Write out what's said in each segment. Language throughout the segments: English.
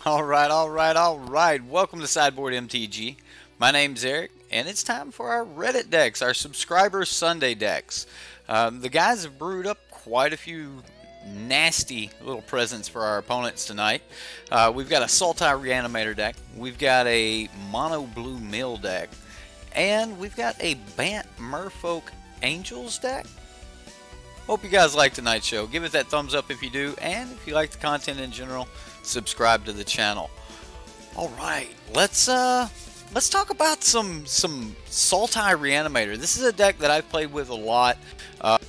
Alright. Welcome to Sideboardmtg. My name's Eric, and it's time for our Reddit decks, our subscriber Sunday decks. The guys have brewed up quite a few nasty little presents for our opponents tonight. We've got a Sultai Reanimator deck, we've got a Mono Blue Mill deck, and we've got a Bant Merfolk Angels deck. Hope you guys like tonight's show. Give it that thumbs up if you do, and if you like the content in general, subscribe to the channel. Alright, let's talk about some Sultai Reanimator. This is a deck that I've played with a lot.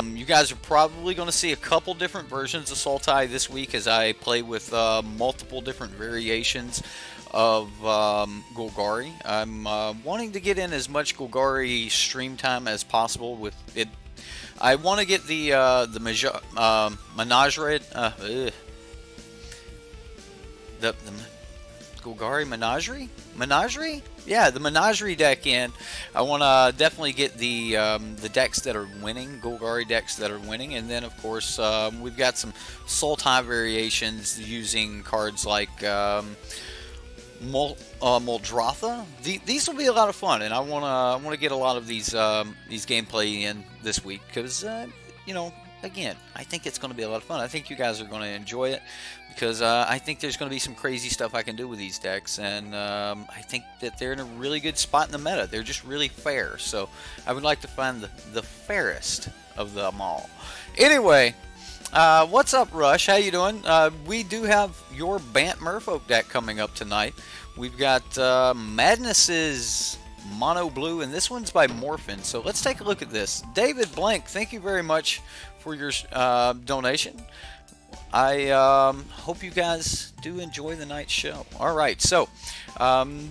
You guys are probably going to see a couple different versions of Sultai this week as I play with multiple different variations of Golgari. I'm wanting to get in as much Golgari stream time as possible with it. I want to get the Menagerie, the Golgari Menagerie? Yeah, the Menagerie deck in. I want to definitely get the decks that are winning, Golgari decks that are winning, and then of course we've got some Sultai variations using cards like Muldrotha. These will be a lot of fun, and I want to get a lot of these gameplay in this week because you know, again, I think it's going to be a lot of fun. I think you guys are going to enjoy it because I think there's going to be some crazy stuff I can do with these decks, and I think that they're in a really good spot in the meta. They're just really fair, so I would like to find the fairest of them all. Anyway, what's up, Rush? How you doing? We do have your Bant Merfolk deck coming up tonight. We've got Maddness's Mono Blue, and this one's by Morfin. So let's take a look at this. David Blank, thank you very much for your donation. I hope you guys do enjoy the night's show. Alright, so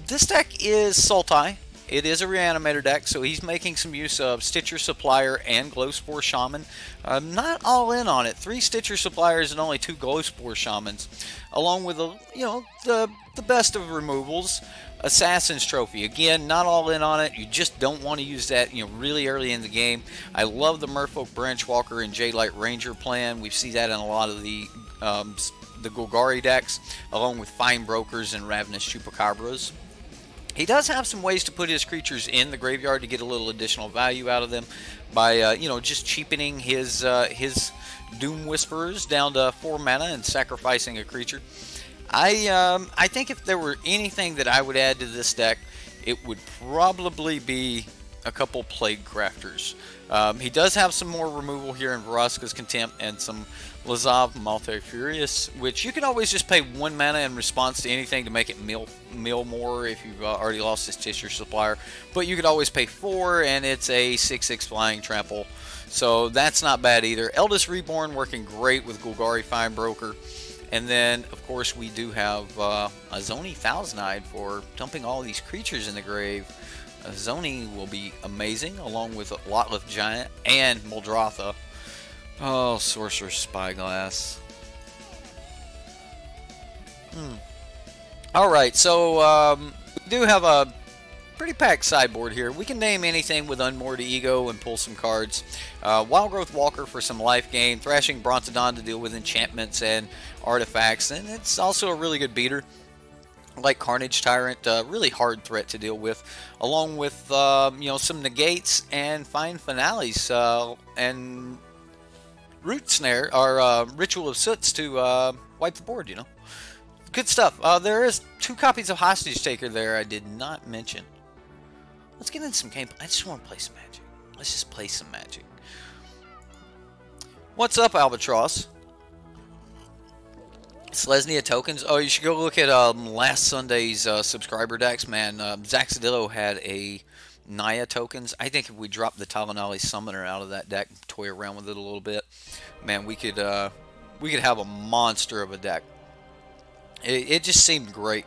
this deck is Sultai. It is a Reanimator deck, so he's making some use of Stitcher Supplier and Glowspore Shaman. I'm not all in on it. 3 Stitcher Suppliers and only 2 Glowspore Shamans, along with the best of removals, Assassin's Trophy. Again, not all in on it. You just don't want to use that, really early in the game. I love the Merfolk Branchwalker and Jadelight Ranger plan. We see that in a lot of the Golgari decks, along with Fine Brokers and Ravenous Chupacabras. He does have some ways to put his creatures in the graveyard to get a little additional value out of them by, just cheapening his Doom Whisperers down to 4 mana and sacrificing a creature. I think if there were anything that I would add to this deck, it would probably be a couple Plague Crafters. He does have some more removal here in Vraska's Contempt and some Lazav Malfurious, which you can always just pay 1 mana in response to anything to make it mill more if you've already lost his Stitcher Supplier. But you could always pay 4, and it's a 6/6 flying trample, so that's not bad either. Eldest Reborn working great with Golgari Fine Broker. And then, of course, we do have Azoni Thousand-Eyed for dumping all these creatures in the grave. Azoni will be amazing, along with Lotleth Giant and Muldrotha. Oh, Sorcerer's Spyglass. Alright, so we do have a pretty packed sideboard here. We can name anything with Unmoored Ego and pull some cards. Wildgrowth Walker for some life gain. Thrashing Brontodon to deal with enchantments and artifacts. And it's also a really good beater. Like Carnage Tyrant, really hard threat to deal with, along with some negates and fine finales and Root Snare or Ritual of Soots to wipe the board. Good stuff. There is 2 copies of Hostage Taker there I did not mention. Let's get into some gameplay. I just want to play some Magic. Let's just play some Magic. What's up, Albatross? Selesnya tokens. Oh, you should go look at last Sunday's subscriber decks, man. Zaxadillo had a Naya tokens. I think if we drop the Talanali Summoner out of that deck, toy around with it a little bit, man, we could have a monster of a deck. It just seemed great.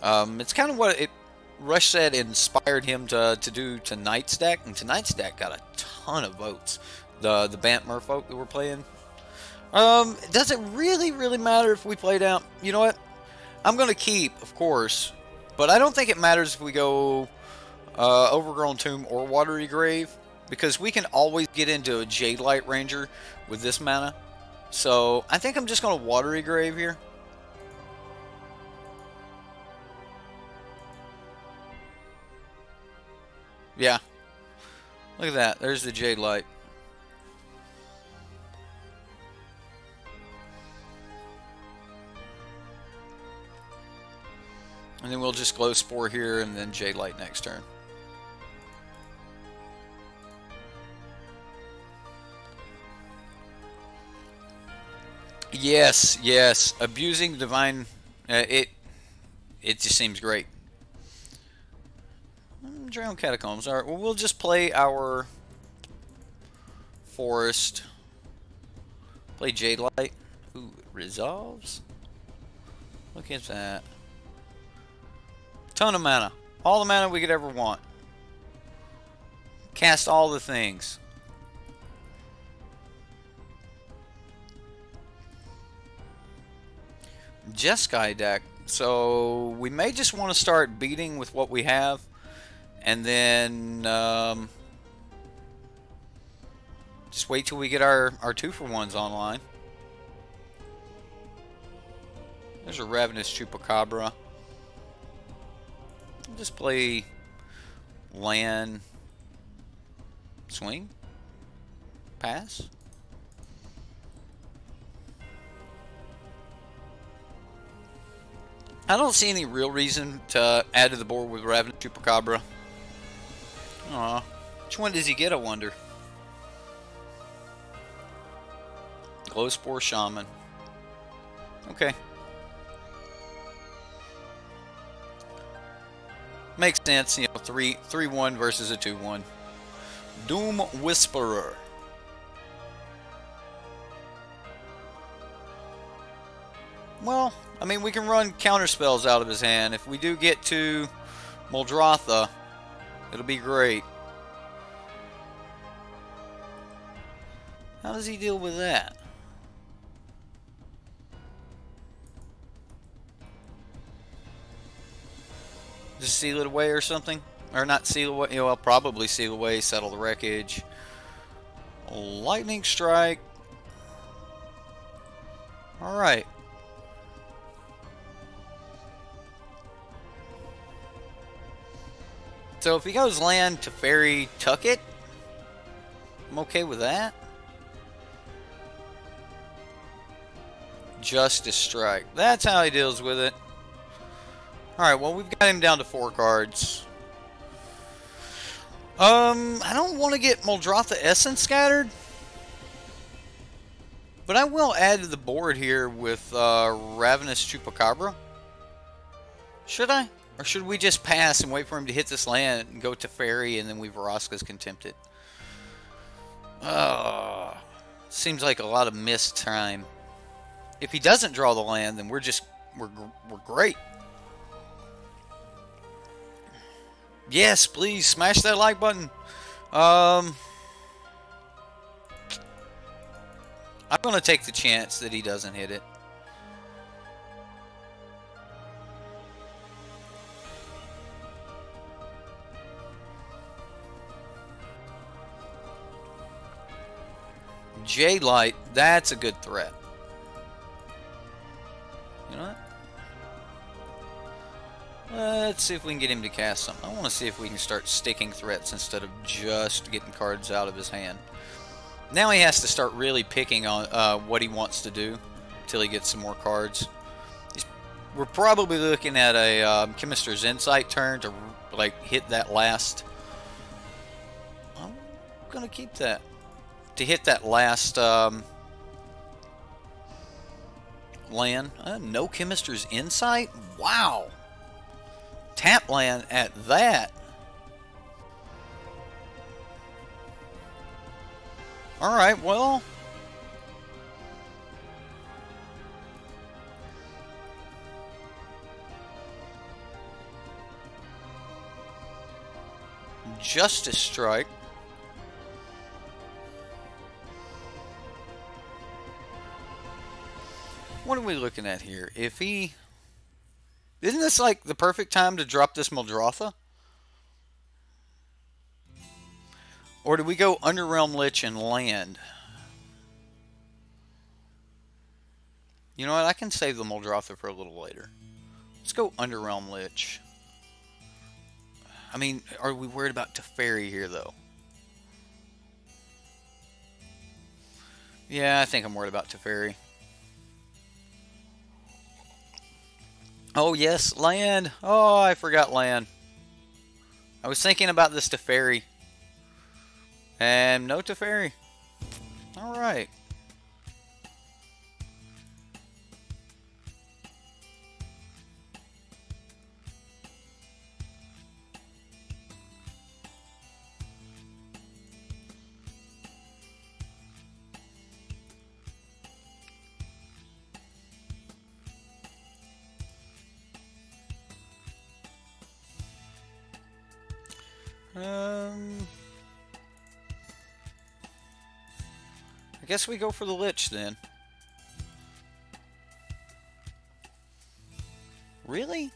It's kind of what Rush said inspired him to do tonight's deck, and tonight's deck got a ton of votes. The Bant Merfolk that we're playing. Does it really matter if we play down? You know what? I'm going to keep, of course, but I don't think it matters if we go Overgrown Tomb or Watery Grave, because we can always get into a Jadelight Ranger with this mana. So I think I'm just going to Watery Grave here. Yeah. Look at that. There's the Jade Light. And then we'll just Glow Spore here and then Jade Light next turn. Yes, yes. Abusing Divine... it just seems great. Drown Catacombs. Alright, well, we'll just play our Forest. Play Jade Light. Ooh, it resolves. Look at that. Ton of mana. All the mana we could ever want. Cast all the things. Jeskai deck. So we may just want to start beating with what we have. And then just wait till we get our 2-for-1s online. There's a Ravenous Chupacabra. Just play land, swing, pass. I don't see any real reason to add to the board with Ravenous Chupacabra. Aw, which one does he get, I wonder? Glow Spore Shaman. Okay. Makes sense, you know, 3-1 versus a 2-1. Doom Whisperer. Well, I mean, we can run counter spells out of his hand. If we do get to Muldrotha, it'll be great. How does he deal with that? Just seal it away or something? Or not seal away, you know, I'll probably seal away, settle the wreckage. Lightning Strike. Alright. So if he goes land to Fairy Tuck It, I'm okay with that. Justice Strike. That's how he deals with it. Alright, well, we've got him down to 4 cards. I don't want to get Muldrotha Essence scattered. But I will add to the board here with Ravenous Chupacabra. Should I? Or should we just pass and wait for him to hit this land and go to Fairy and then we Vraska's Contempt it? Seems like a lot of missed time. If he doesn't draw the land, then we're great. Yes, please smash that like button. I'm gonna take the chance that he doesn't hit it. Jade Light, that's a good threat. You know what? Let's see if we can get him to cast something. I want to see if we can start sticking threats instead of just getting cards out of his hand. Now he has to start really picking on what he wants to do until he gets some more cards. We're probably looking at a Chemister's Insight turn to like hit that last. I'm gonna keep that to hit that last land. No Chemister's Insight. Wow. Tap land at that. Alright, well. Justice Strike. What are we looking at here? If he... Isn't this like the perfect time to drop this Muldrotha? Or do we go Underrealm Lich and land? You know what? I can save the Muldrotha for a little later. Let's go Underrealm Lich. I mean, are we worried about Teferi here, though? Yeah, I think I'm worried about Teferi. Oh, yes, land. Oh, I forgot land. I was thinking about this Teferi. And no Teferi. Alright. I guess we go for the Lich then. Really?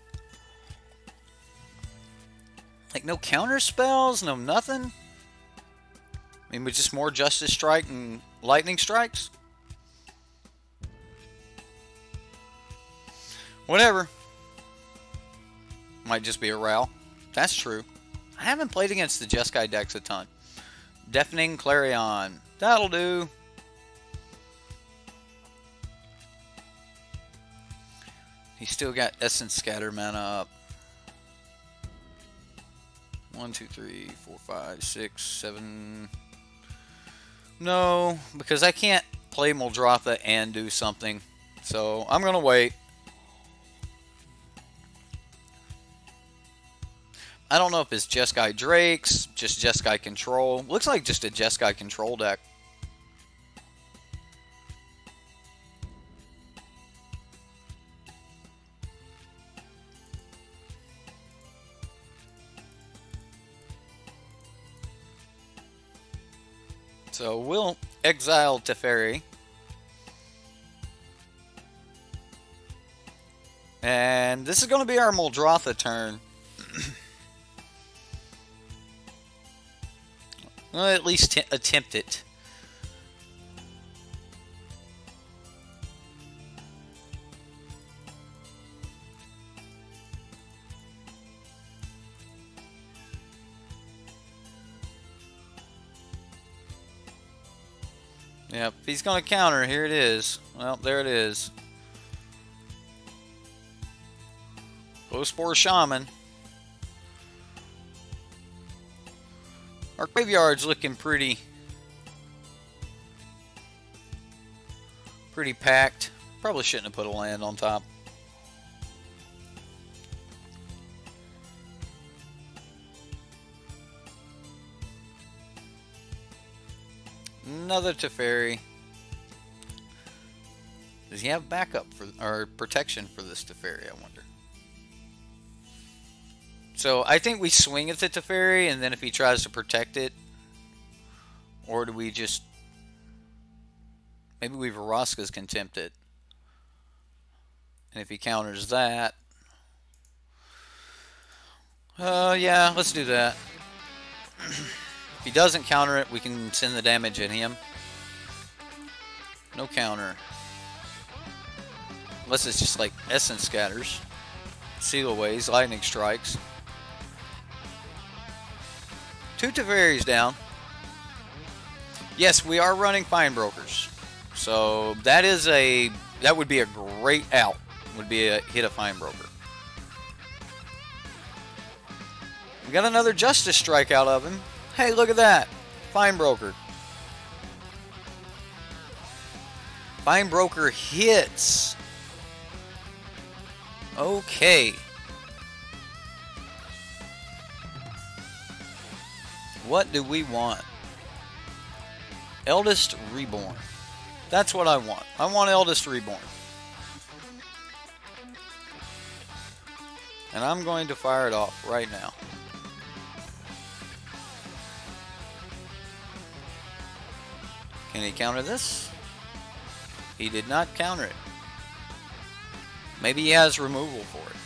Like no counter spells, no nothing? I mean, with just more Justice Strike and Lightning Strikes? Whatever. Might just be a Ral. That's true. I haven't played against the Jeskai decks a ton. Deafening Clarion. That'll do. He's still got Essence Scatter mana up. 1, 2, 3, 4, 5, 6, 7. No, because I can't play Muldrotha and do something. So I'm going to wait. I don't know if it's Jeskai Drakes, just Jeskai Control. Looks like just a Jeskai Control deck. So we'll exile Teferi. And this is going to be our Muldrotha turn. Well, at least attempt it. Yep, if he's going to counter, here it is. Well, there it is. Glowspore Shaman. Our graveyard's looking pretty packed. Probably shouldn't have put a land on top. Another Teferi. Does he have backup for or protection for this Teferi, I wonder? So I think we swing at the Teferi, and then if he tries to protect it, or do we just maybe we Vraska's Contempt it, and if he counters that, yeah, let's do that. If he doesn't counter it, we can send the damage at him. No counter, unless it's just like Essence Scatters, Seal Aways, Lightning Strikes. 2 Teferis down. Yes, we are running Fine Brokers. So that would be a great out. Would be a hit a Fine Broker. We got another Justice Strike out of him. Hey, look at that. Fine Broker. Fine Broker hits. Okay. What do we want? Eldest Reborn. That's what I want. I want Eldest Reborn. And I'm going to fire it off right now. Can he counter this? He did not counter it. Maybe he has removal for it.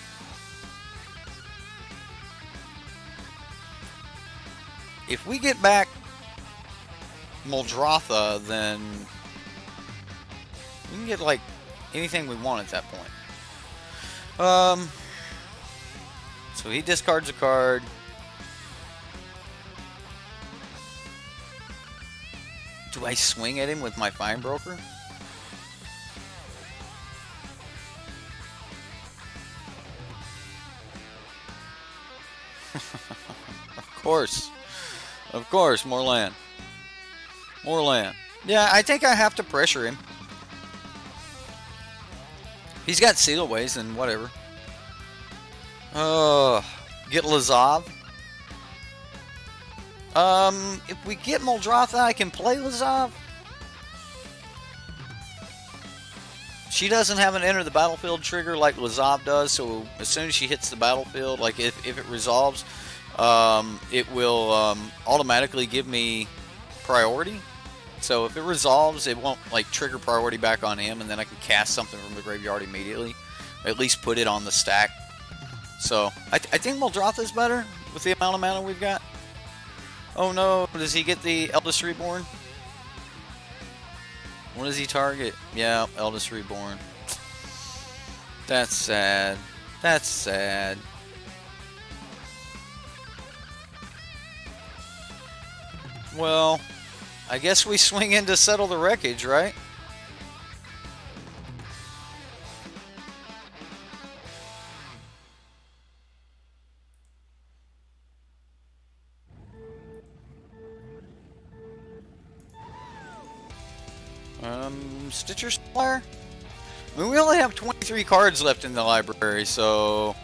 If we get back Muldrotha, then we can get like anything we want at that point. So he discards a card. Do I swing at him with my Fine Broker? Of course, more land. More land. Yeah, I think I have to pressure him. He's got Sealways and whatever. Get Lazav. If we get Muldrotha, I can play Lazav. She doesn't have an enter the battlefield trigger like Lazav does, so as soon as she hits the battlefield, like if it resolves, it will automatically give me priority. So if it resolves, it won't like trigger priority back on him, and then I can cast something from the graveyard immediately. Or at least put it on the stack. So I think Muldrotha is better with the amount of mana we've got. Oh no, does he get the Eldest Reborn? What does he target? Yeah, Eldest Reborn. That's sad. That's sad. Well, I guess we swing in to settle the wreckage, right? Stitcher Supplier? I mean, we only have 23 cards left in the library, so...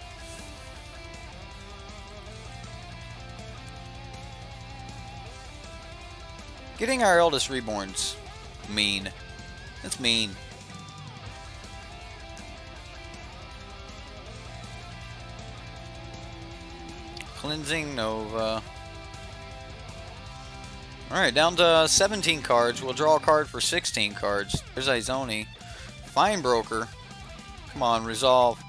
Getting our Eldest Reborn's mean. That's mean. Cleansing Nova. Alright, down to 17 cards. We'll draw a card for 16 cards. There's Izoni. Fine Broker. Come on, resolve.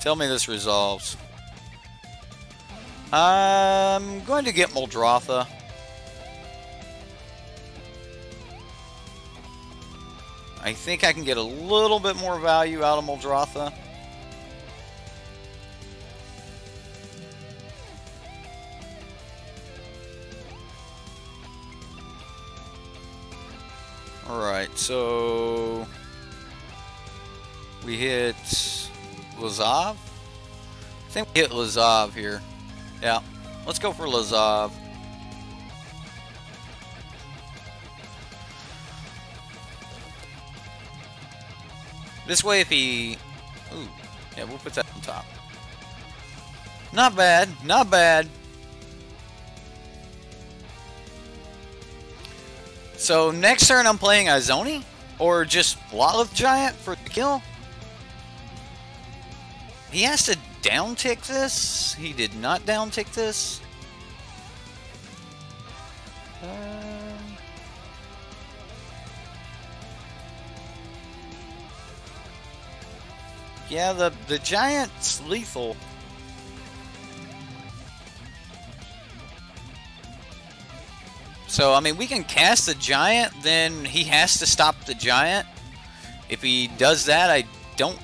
Tell me this resolves. I'm going to get Muldrotha. I think I can get a little bit more value out of Muldrotha. Alright, so we hit Lazav? I think we hit Lazav here. Yeah, let's go for Lazav. This way if he... Ooh, yeah, we'll put that on top. Not bad, not bad. So next turn I'm playing Izoni? Or just Lolith Giant for the kill? He has to downtick this? He did not downtick this? Yeah, the Giant's lethal. So, I mean, we can cast the Giant, then he has to stop the Giant. If he does that, I don't...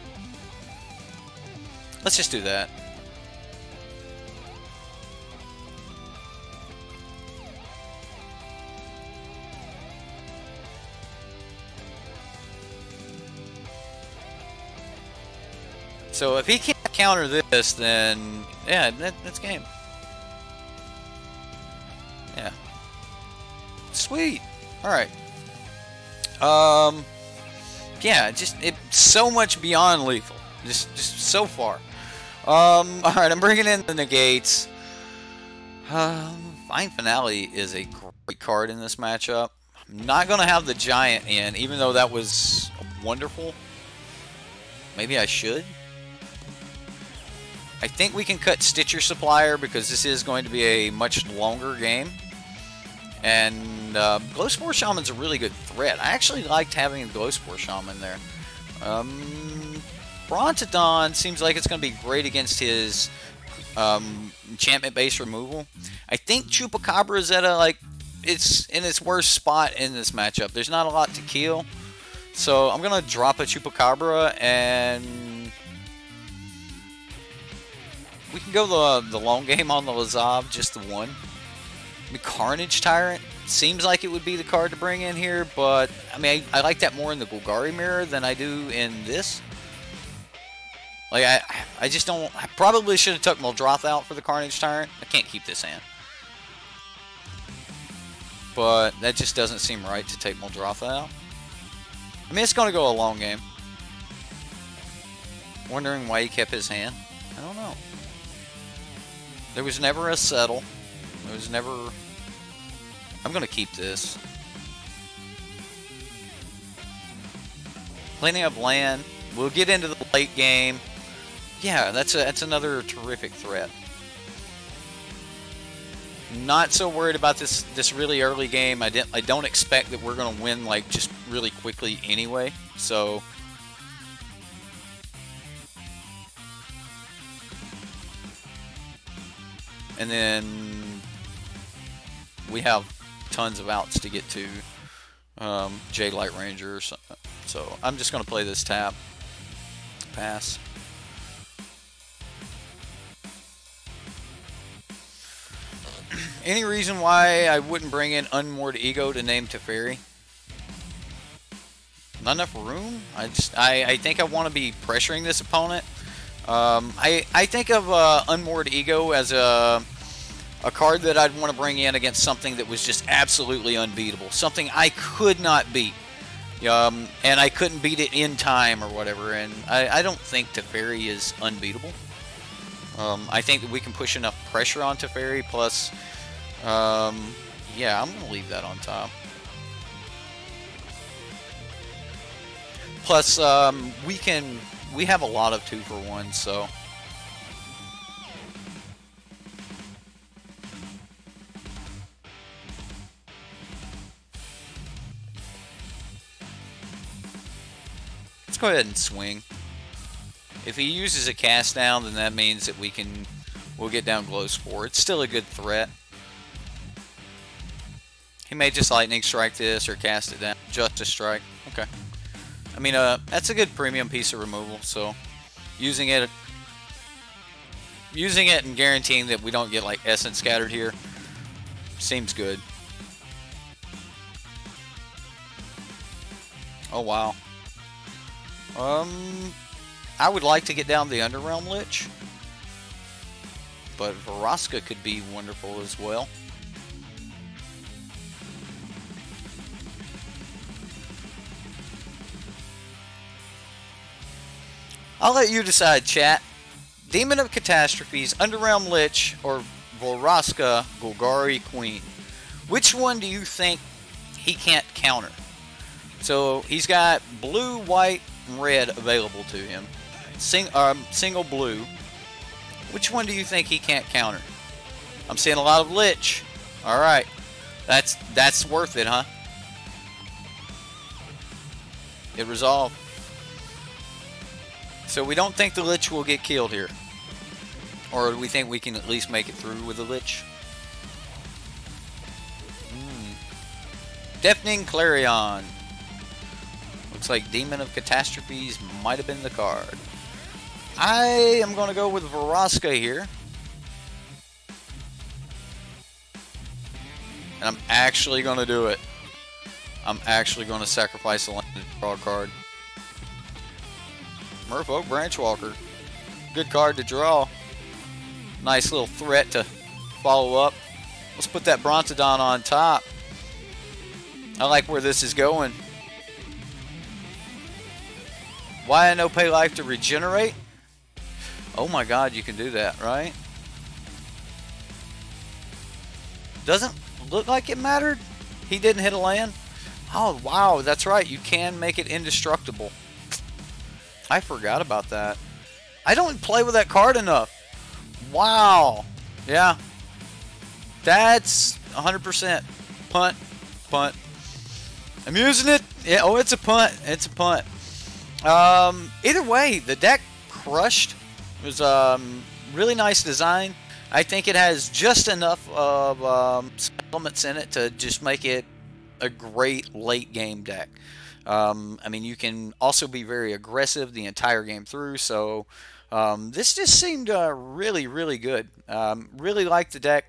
Let's just do that. So if he can't counter this, then yeah, that's game. Yeah. Sweet. All right. Yeah, it's so much beyond lethal. Just so far. All right, I'm bringing in the negates. Fine Finale is a great card in this matchup. I'm not gonna have the Giant in, even though that was wonderful. Maybe I should. I think we can cut Stitcher Supplier because this is going to be a much longer game. And Glowspore Shaman's a really good threat. I actually liked having a Glowspore Shaman there. Brontodon seems like it's going to be great against his enchantment-based removal. I think Chupacabra is at it's in its worst spot in this matchup. There's not a lot to kill. So I'm going to drop a Chupacabra and... We can go the long game on the Lazav, just the one. I mean, Carnage Tyrant seems like it would be the card to bring in here, but I mean, I like that more in the Golgari mirror than I do in this. Like, I just don't... I probably should have took Muldroth out for the Carnage Tyrant. I can't keep this in. But that just doesn't seem right to take Muldroth out. I mean, it's going to go a long game. Wondering why he kept his hand? I don't know. There was never a settle. There was never... I'm going to keep this. Plenty of land. We'll get into the late game. Yeah, that's another terrific threat. Not so worried about this really early game. I don't expect that we're going to win like just really quickly anyway. So and then we have tons of outs to get to. Jade Light Ranger. So I'm just going to play this tap. Pass. Any reason why I wouldn't bring in Unmoored Ego to name Teferi? Not enough room? I think I want to be pressuring this opponent. I think of Unmoored Ego as a card that I'd want to bring in against something that was just absolutely unbeatable. Something I could not beat. And I couldn't beat it in time or whatever. And I don't think Teferi is unbeatable. I think that we can push enough pressure on Teferi, plus... yeah, I'm going to leave that on top. Plus, we have a lot of 2-for-1s, so. Let's go ahead and swing. If he uses a cast down, then that means that we'll get down Glow Spore. It's still a good threat. He may just Lightning Strike this or cast it down. Justice Strike. Okay. I mean, that's a good premium piece of removal, so using it and guaranteeing that we don't get like Essence scattered here seems good. Oh wow. I would like to get down the Underrealm Lich, but Vraska could be wonderful as well. I'll let you decide, chat. Demon of Catastrophes, Underrealm Lich, or Vraska Golgari Queen. Which one do you think he can't counter? So he's got blue, white, and red available to him. Single blue. Which one do you think he can't counter? I'm seeing a lot of Lich. Alright. That's worth it, huh? It resolved. So we don't think the Lich will get killed here. Or do we think we can at least make it through with the Lich? Deafening Clarion. Looks like Demon of Catastrophes might have been the card. I am going to go with Vraska here. And I'm actually going to do it. I'm actually going to sacrifice a land to draw a card. Merfolk Branchwalker. Good card to draw. Nice little threat to follow up. Let's put that Brontodon on top. I like where this is going. Why no pay life to regenerate? Oh my god, you can do that, right? Doesn't look like it mattered. He didn't hit a land. Oh wow, that's right. You can make it indestructible. I forgot about that. I don't play with that card enough. Wow. Yeah. That's 100%. Punt. Punt. I'm using it. Yeah. Oh, it's a punt. It's a punt. Either way, the deck crushed. It was really nice design. I think it has just enough of elements in it to just make it a great late game deck. I mean, you can also be very aggressive the entire game through. So this just seemed really, really good. Really like the deck.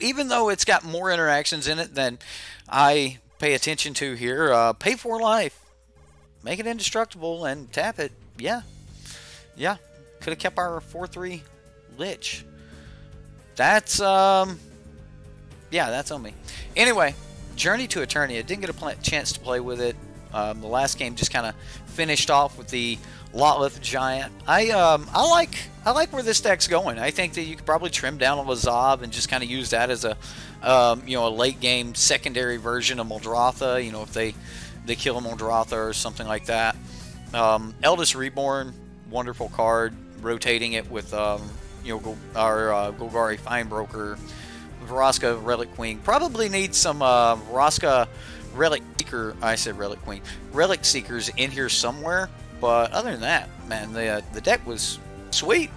Even though it's got more interactions in it than I pay attention to here. Pay for life. Make it indestructible and tap it. Yeah. Yeah. Could have kept our 4-3 Lich. That's, yeah, that's on me. Anyway, Journey to Eternity. I didn't get a chance to play with it. The last game just kind of finished off with the Lotleth Giant. I like where this deck's going. I think that you could probably trim down a Lazav and just kind of use that as a you know, a late game secondary version of Muldrotha. You know, if they kill a Muldrotha or something like that. Eldest Reborn, wonderful card. Rotating it with you know, our Golgari Finebroker, Vraska Relic Queen. Probably need some Vraska Relic Seeker. I said Relic Queen. Relic Seekers in here somewhere. But other than that, man, the deck was sweet.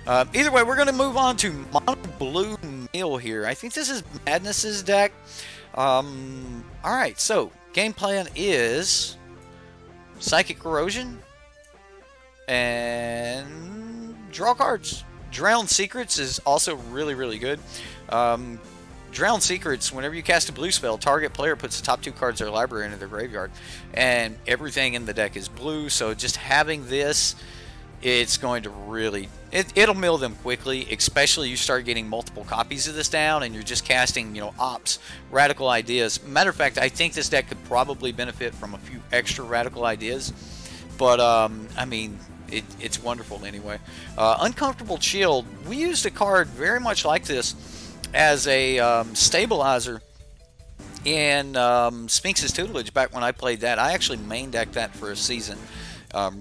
Either way, we're going to move on to Mono Blue Meal here. I think this is Maddness's deck. Alright, so game plan is Psychic Corrosion and draw cards. Drowned Secrets is also really, really good. Drowned Secrets, whenever you cast a blue spell, target player puts the top 2 cards of their library into their graveyard. And everything in the deck is blue, so just having this, it's going to really... It'll mill them quickly, especially you start getting multiple copies of this down and you're just casting, you know, ops, radical ideas. Matter of fact, I think this deck could probably benefit from a few extra radical ideas. But, I mean... It's wonderful anyway. Uncomfortable Shield. We used a card very much like this as a stabilizer in Sphinx's Tutelage back when I played that. I actually main decked that for a season.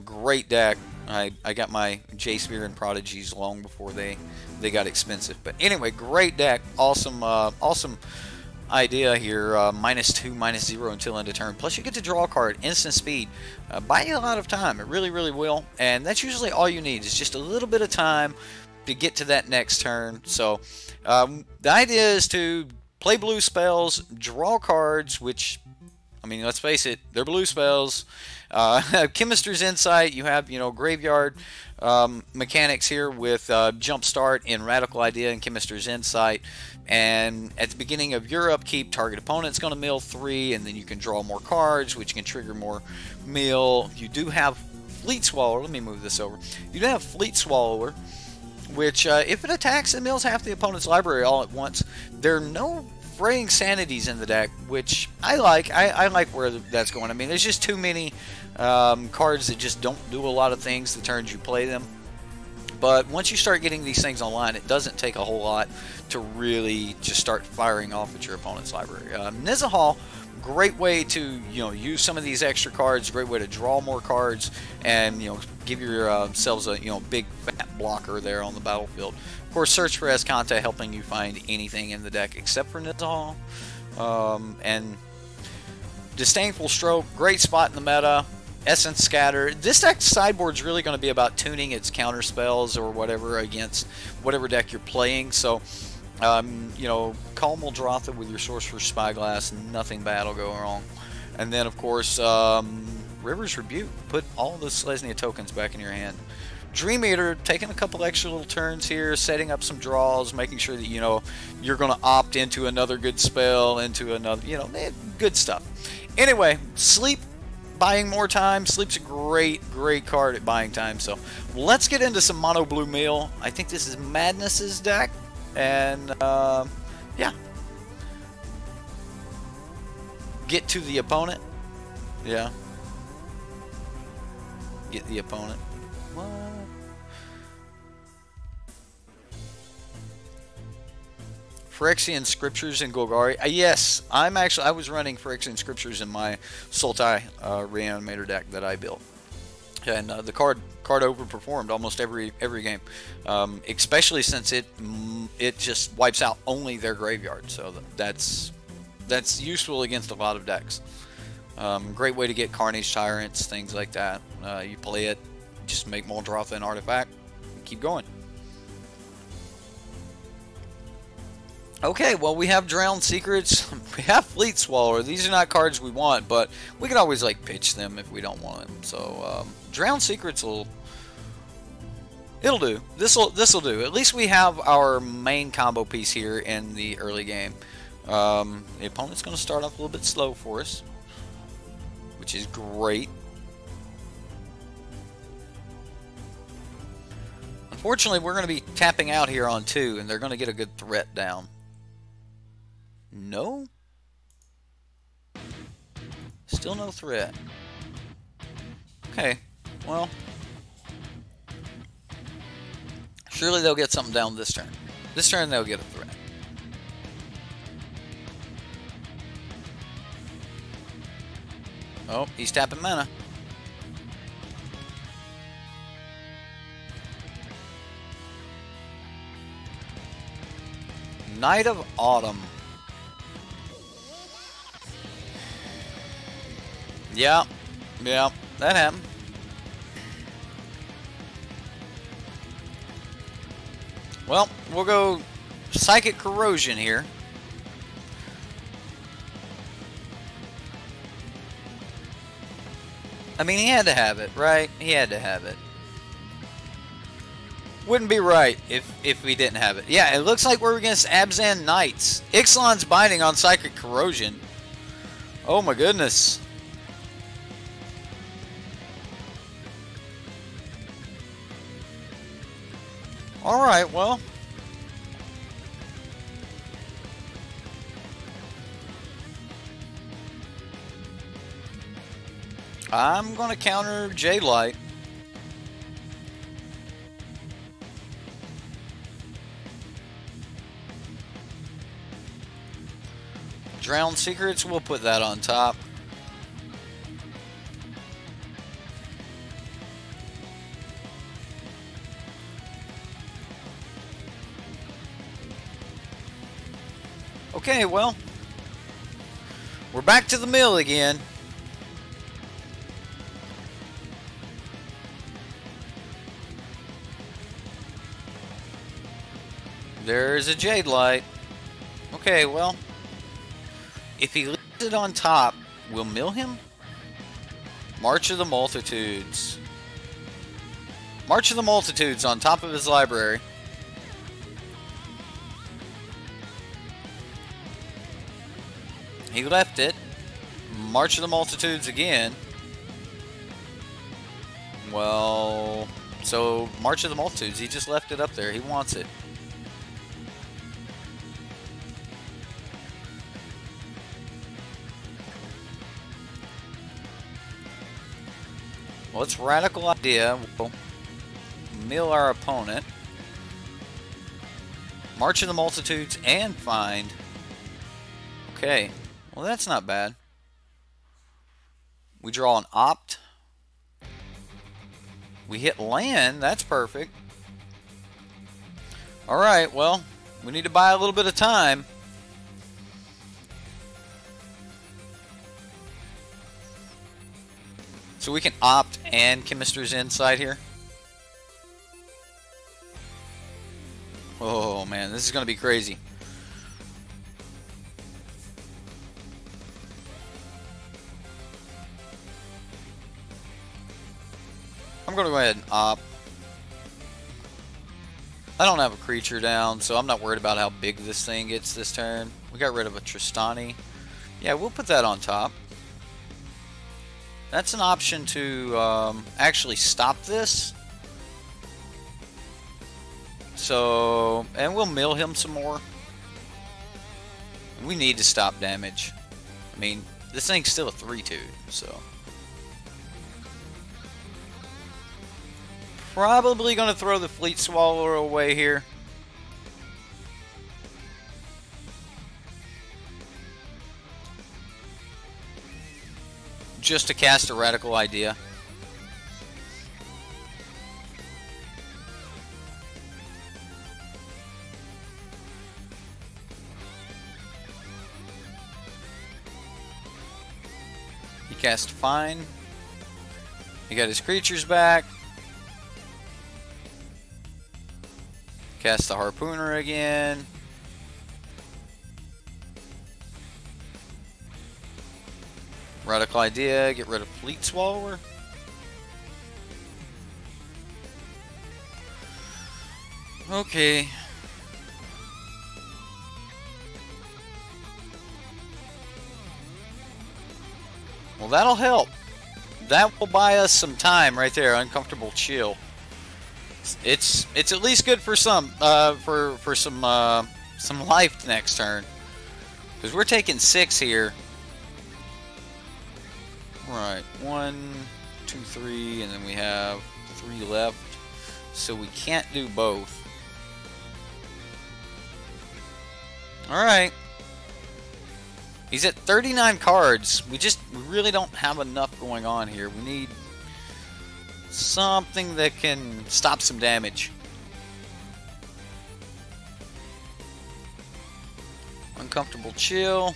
Great deck. I got my J-Sphere and Prodigies long before they got expensive. But anyway, great deck. Awesome, awesome idea here. -2, -0 until end of turn. Plus you get to draw a card, instant speed. Buy you a lot of time. It really, really will. And that's usually all you need. It's just a little bit of time to get to that next turn. So the idea is to play blue spells, draw cards, which, I mean, let's face it, they're blue spells. Chemist's Insight, you have, you know, graveyard mechanics here with Jumpstart and Radical Idea and Chemist's Insight. And at the beginning of your upkeep, target opponent's going to mill 3, and then you can draw more cards, which can trigger more mill. You do have Fleet Swallower. Let me move this over. You do have Fleet Swallower, which if it attacks, it mills half the opponent's library all at once. There are no Fraying Sanities in the deck, which I like. I like where that's going. I mean, there's just too many cards that just don't do a lot of things the turns you play them. But once you start getting these things online, it doesn't take a whole lot to really just start firing off at your opponent's library. Nizahal, great way to, you know, use some of these extra cards. Great way to draw more cards and, you know, give yourselves a, you know, big fat blocker there on the battlefield. Of course, Search for Escanta helping you find anything in the deck except for Nizahal. And Disdainful Stroke, great spot in the meta. Essence Scatter. This deck's sideboard is really going to be about tuning its counter spells or whatever against whatever deck you're playing. So, you know, call Muldrotha with your Sorcerer's Spyglass. Nothing bad will go wrong. And then, of course, River's Rebuke. Put all the Selesnya tokens back in your hand. Dream Eater, taking a couple extra little turns here, setting up some draws, making sure that, you know, you're going to opt into another good spell, into another, you know, good stuff. Anyway, Sleep. Buying more time. Sleep's a great card at buying time. So let's get into some Mono Blue Meal. I think this is Maddness's deck. And yeah. Get to the opponent. Yeah. Get the opponent. What? Phyrexian Scriptures in Golgari. Yes, I was running Phyrexian Scriptures in my Sultai Reanimator deck that I built, and the card overperformed almost every game, especially since it just wipes out only their graveyard. So that's useful against a lot of decks. Great way to get Carnage Tyrants, things like that. You play it, just make Muldrotha an artifact, and keep going. Okay, well, we have Drowned Secrets, we have Fleet Swallower. These are not cards we want, but we can always, like, pitch them if we don't want them. So, Drowned Secrets will It'll do. This'll do. At least we have our main combo piece here in the early game. The opponent's going to start off a little bit slow for us, which is great. Unfortunately, we're going to be tapping out here on 2, and they're going to get a good threat down. No? Still no threat. Okay, well, surely they'll get something down this turn. This turn they'll get a threat. Oh, he's tapping mana. Night of Autumn. Yeah, that happened. Well, we'll go Psychic Corrosion here. I mean, he had to have it, right? He had to have it. Wouldn't be right if we didn't have it. Yeah, it looks like we're against Abzan Knights. Ixalan's Binding on Psychic Corrosion. Oh my goodness. Alright, well. I'm going to counter Jade Light. Drowned Secrets, we'll put that on top. Okay, well, we're back to the mill again. There's a Jade Light. Okay, well, if he leaves it on top, we'll mill him. March of the Multitudes. March of the Multitudes on top of his library. He left it. March of the Multitudes again. Well, so March of the Multitudes, he just left it up there. He wants it. Well, it's Radical Idea. We'll mill our opponent. March of the Multitudes and find. Okay. Well, that's not bad. We draw an opt. We hit land. That's perfect. Alright, well, we need to buy a little bit of time. So we can opt and Chemister's Insight here. Oh man, this is going to be crazy. I'm going to go ahead and opt. I don't have a creature down, so I'm not worried about how big this thing gets this turn. We got rid of a Tristani. Yeah, we'll put that on top. That's an option to actually stop this. So, and we'll mill him some more. We need to stop damage. I mean, this thing's still a 3/2, so. Probably going to throw the Fleet Swallower away here. Just to cast a Radical Idea. He cast Fine. He got his creatures back. Cast the Harpooner again. Radical Idea, get rid of Fleet Swallower. Okay. Well, that'll help. That will buy us some time right there. Uncomfortable chill. It's at least good for some some life next turn, because we're taking 6 here. Right, 1, 2, 3, and then we have 3 left, so we can't do both. All right. He's at 39 cards. We really don't have enough going on here. We need something that can stop some damage. Uncomfortable chill.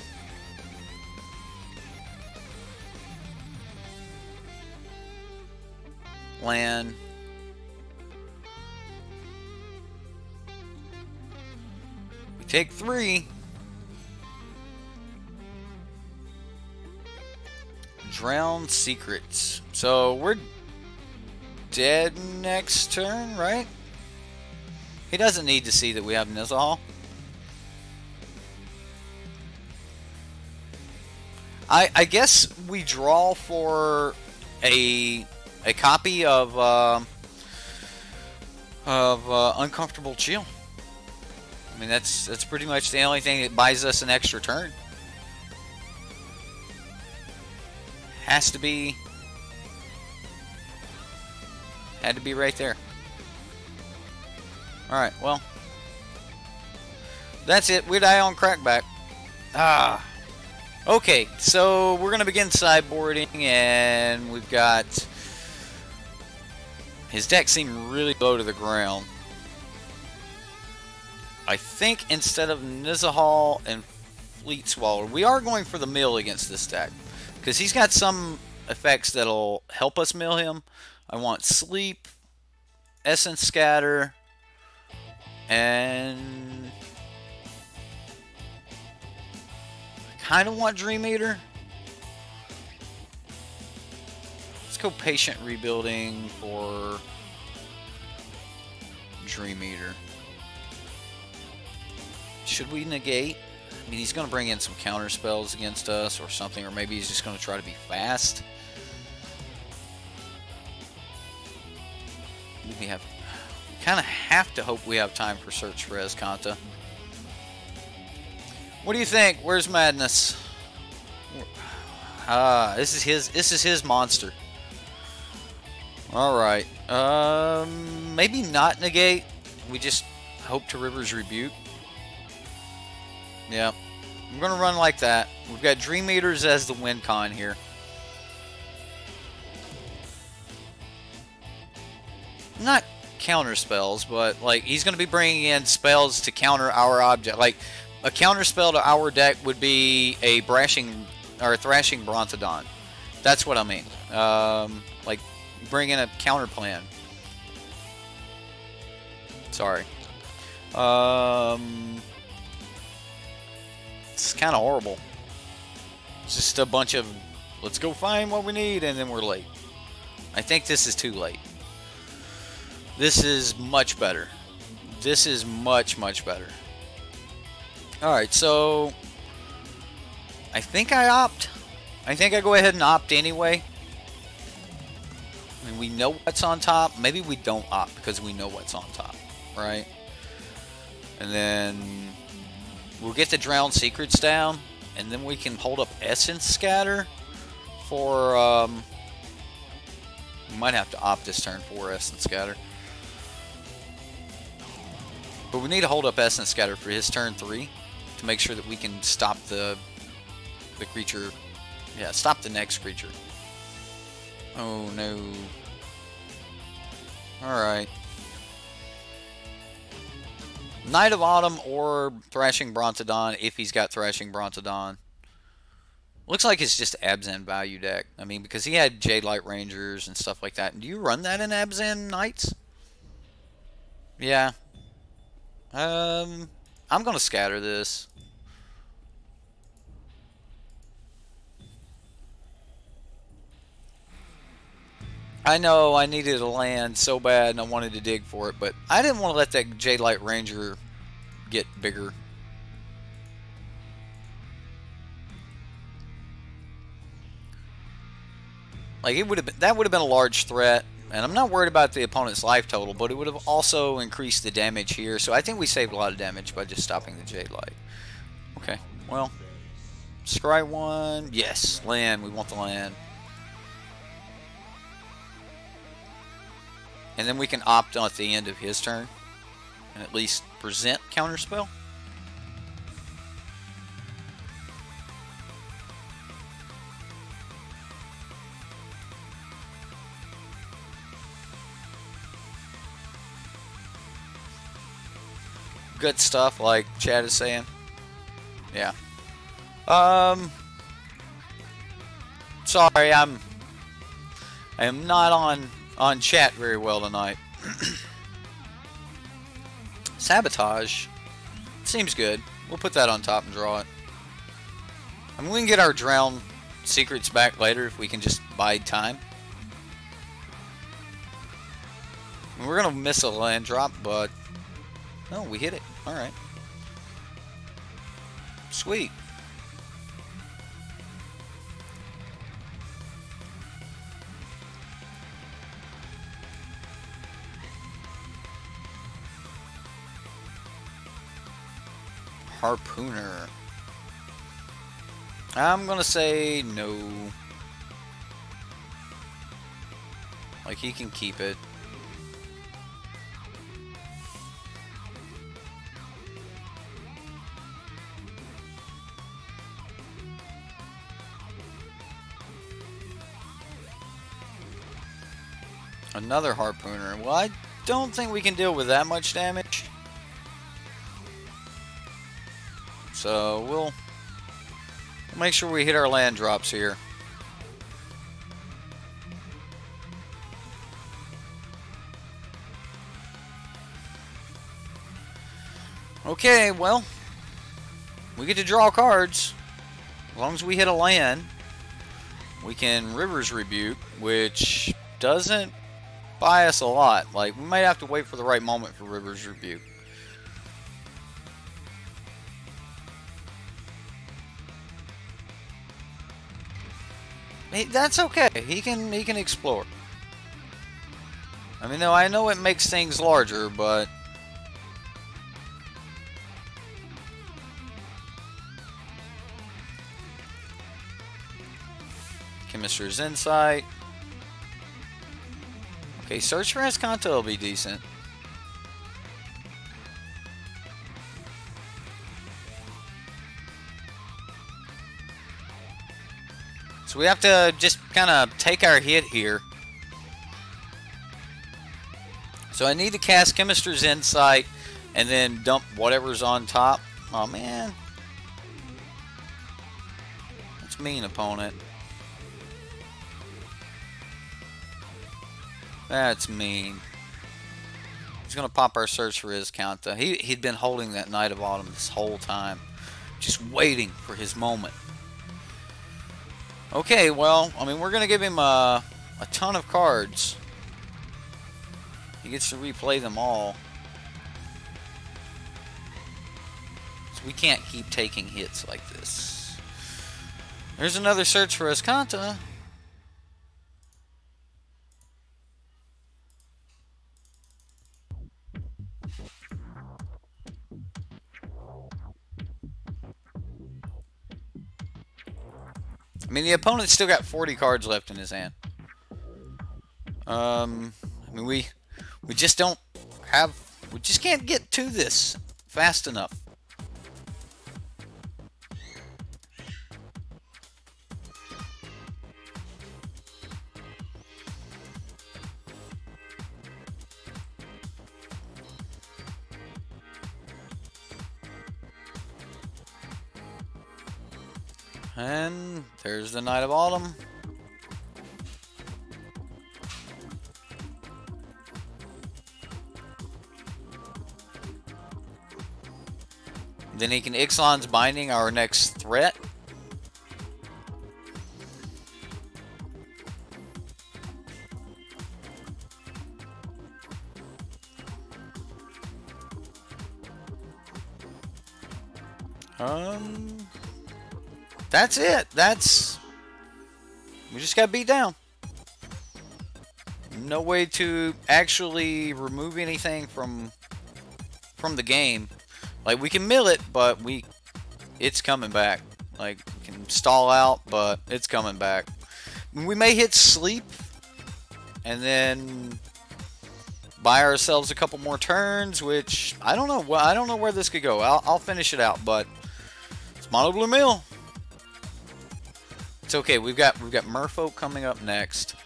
Land. We take 3. Drowned Secrets. So we're dead next turn, right? He doesn't need to see that we have Nizahal. I guess we draw for a copy of Uncomfortable Chill. I mean, that's pretty much the only thing that buys us an extra turn. Has to be. Had to be right there. Alright, well. That's it. We die on Crackback. Ah. Okay, so we're going to begin sideboarding, and we've got. His deck seemed really low to the ground. I think instead of Nizahal and Fleet Swallow, we are going for the mill against this deck, because he's got some effects that'll help us mill him. I want Sleep, Essence Scatter, and I kind of want Dream Eater. Let's go Patient Rebuilding for Dream Eater. Should we negate? I mean, he's going to bring in some counter spells against us or something, or maybe he's just going to try to be fast. We kind of have to hope we have time for Search for Azcanta. What do you think? Where's Maddness? This is his monster. All right. Maybe not negate. We just hope to River's Rebuke. Yeah, I'm going to run like that. We've got Dream Eaters as the win con here. Not counter spells, but like he's going to be bringing in spells to counter our object. Like a counter spell to our deck would be a Thrashing Brontodon. That's what I mean. Like bring in a counter plan. Sorry. It's kind of horrible. It's just a bunch of, let's go find what we need, and then we're late. I think this is too late. This is much better. This is much, much better. Alright, so I think I opt. I think I go ahead and opt anyway. I mean, we know what's on top. Maybe we don't opt because we know what's on top, right? And then we'll get the Drowned Secrets down, and then we can hold up Essence Scatter for, we might have to opt this turn for Essence Scatter. But we need to hold up Essence Scatter for his turn 3 to make sure that we can stop the creature. Yeah, stop the next creature. Oh no. Alright. Knight of Autumn or Thrashing Brontodon if he's got Thrashing Brontodon. Looks like it's just Abzan value deck. I mean, because he had Jade Light Rangers and stuff like that. Do you run that in Abzan Knights? Yeah. I'm going to scatter this. I know I needed a land so bad and I wanted to dig for it, but I didn't want to let that Jade Light Ranger get bigger. Like that would have been a large threat, and I'm not worried about the opponent's life total, but it would have also increased the damage here. So I think we saved a lot of damage by just stopping the Jade Light. Okay, well, scry 1, yes, land. We want the land. And then we can opt on at the end of his turn and at least present counterspell. Good stuff, like Chad is saying. Yeah. Sorry, I am not on chat very well tonight. Sabotage seems good. We'll put that on top and draw it. I mean, we can get our drown secrets back later if we can just bide time. I mean, we're gonna miss a land drop, but no, we hit it. All right, sweet. Harpooner. I'm gonna say no. Like, he can keep it. Another harpooner. Well, I don't think we can deal with that much damage. So we'll make sure we hit our land drops here. Okay, well, we get to draw cards. As long as we hit a land, we can River's Rebuke, which doesn't buy us a lot. Like, we might have to wait for the right moment for River's Rebuke. That's okay. He can explore. I mean, I know it makes things larger, but Chemist's Insight. Okay, Search for Escanta will be decent. So we have to just kind of take our hit here. So I need to cast Chemist's Insight and then dump whatever's on top. Oh man. That's mean, opponent. That's mean. He's going to pop our Search for Escanta. He'd been holding that Knight of Autumn this whole time. Just waiting for his moment. Okay, well, I mean, we're going to give him a ton of cards. He gets to replay them all. So we can't keep taking hits like this. There's another Search for Escanta. I mean, the opponent's still got 40 cards left in his hand. I mean, we just don't have... We just can't get to this fast enough. And there's the Knight of Autumn. Then he can Ixalan's Binding, our next threat. That's it. We just got beat down. No way to actually remove anything from the game. Like, we can mill it, but it's coming back. Like, we can stall out, but it's coming back. We may hit sleep and then buy ourselves a couple more turns, which I don't know. Well, I don't know where this could go. I'll finish it out, but it's Mono Blue Mill. It's okay. We've got Merfolk coming up next.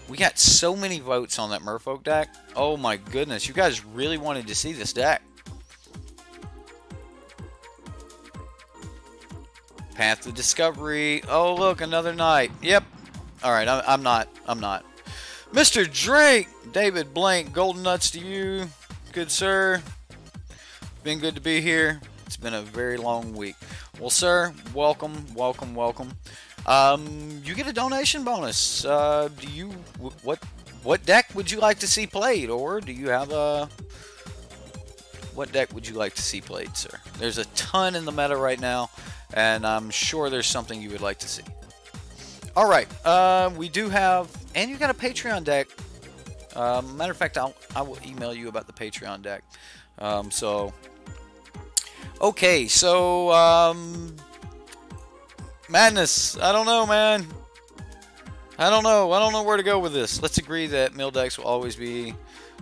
We got so many votes on that Merfolk deck. Oh my goodness, you guys really wanted to see this deck. Path to Discovery. Oh look, another night. Yep. All right, I'm not. Mr. Drake, David Blank, golden nuts to you, good sir. Been good to be here. It's been a very long week. Well, sir, welcome. You get a donation bonus. What deck would you like to see played, or do you have a? What deck would you like to see played, sir? There's a ton in the meta right now, and I'm sure there's something you would like to see. All right, we do have, and you got a Patreon deck. Matter of fact, I will email you about the Patreon deck. Okay, so Maddness. I don't know, man. I don't know where to go with this. Let's agree that mill decks will always be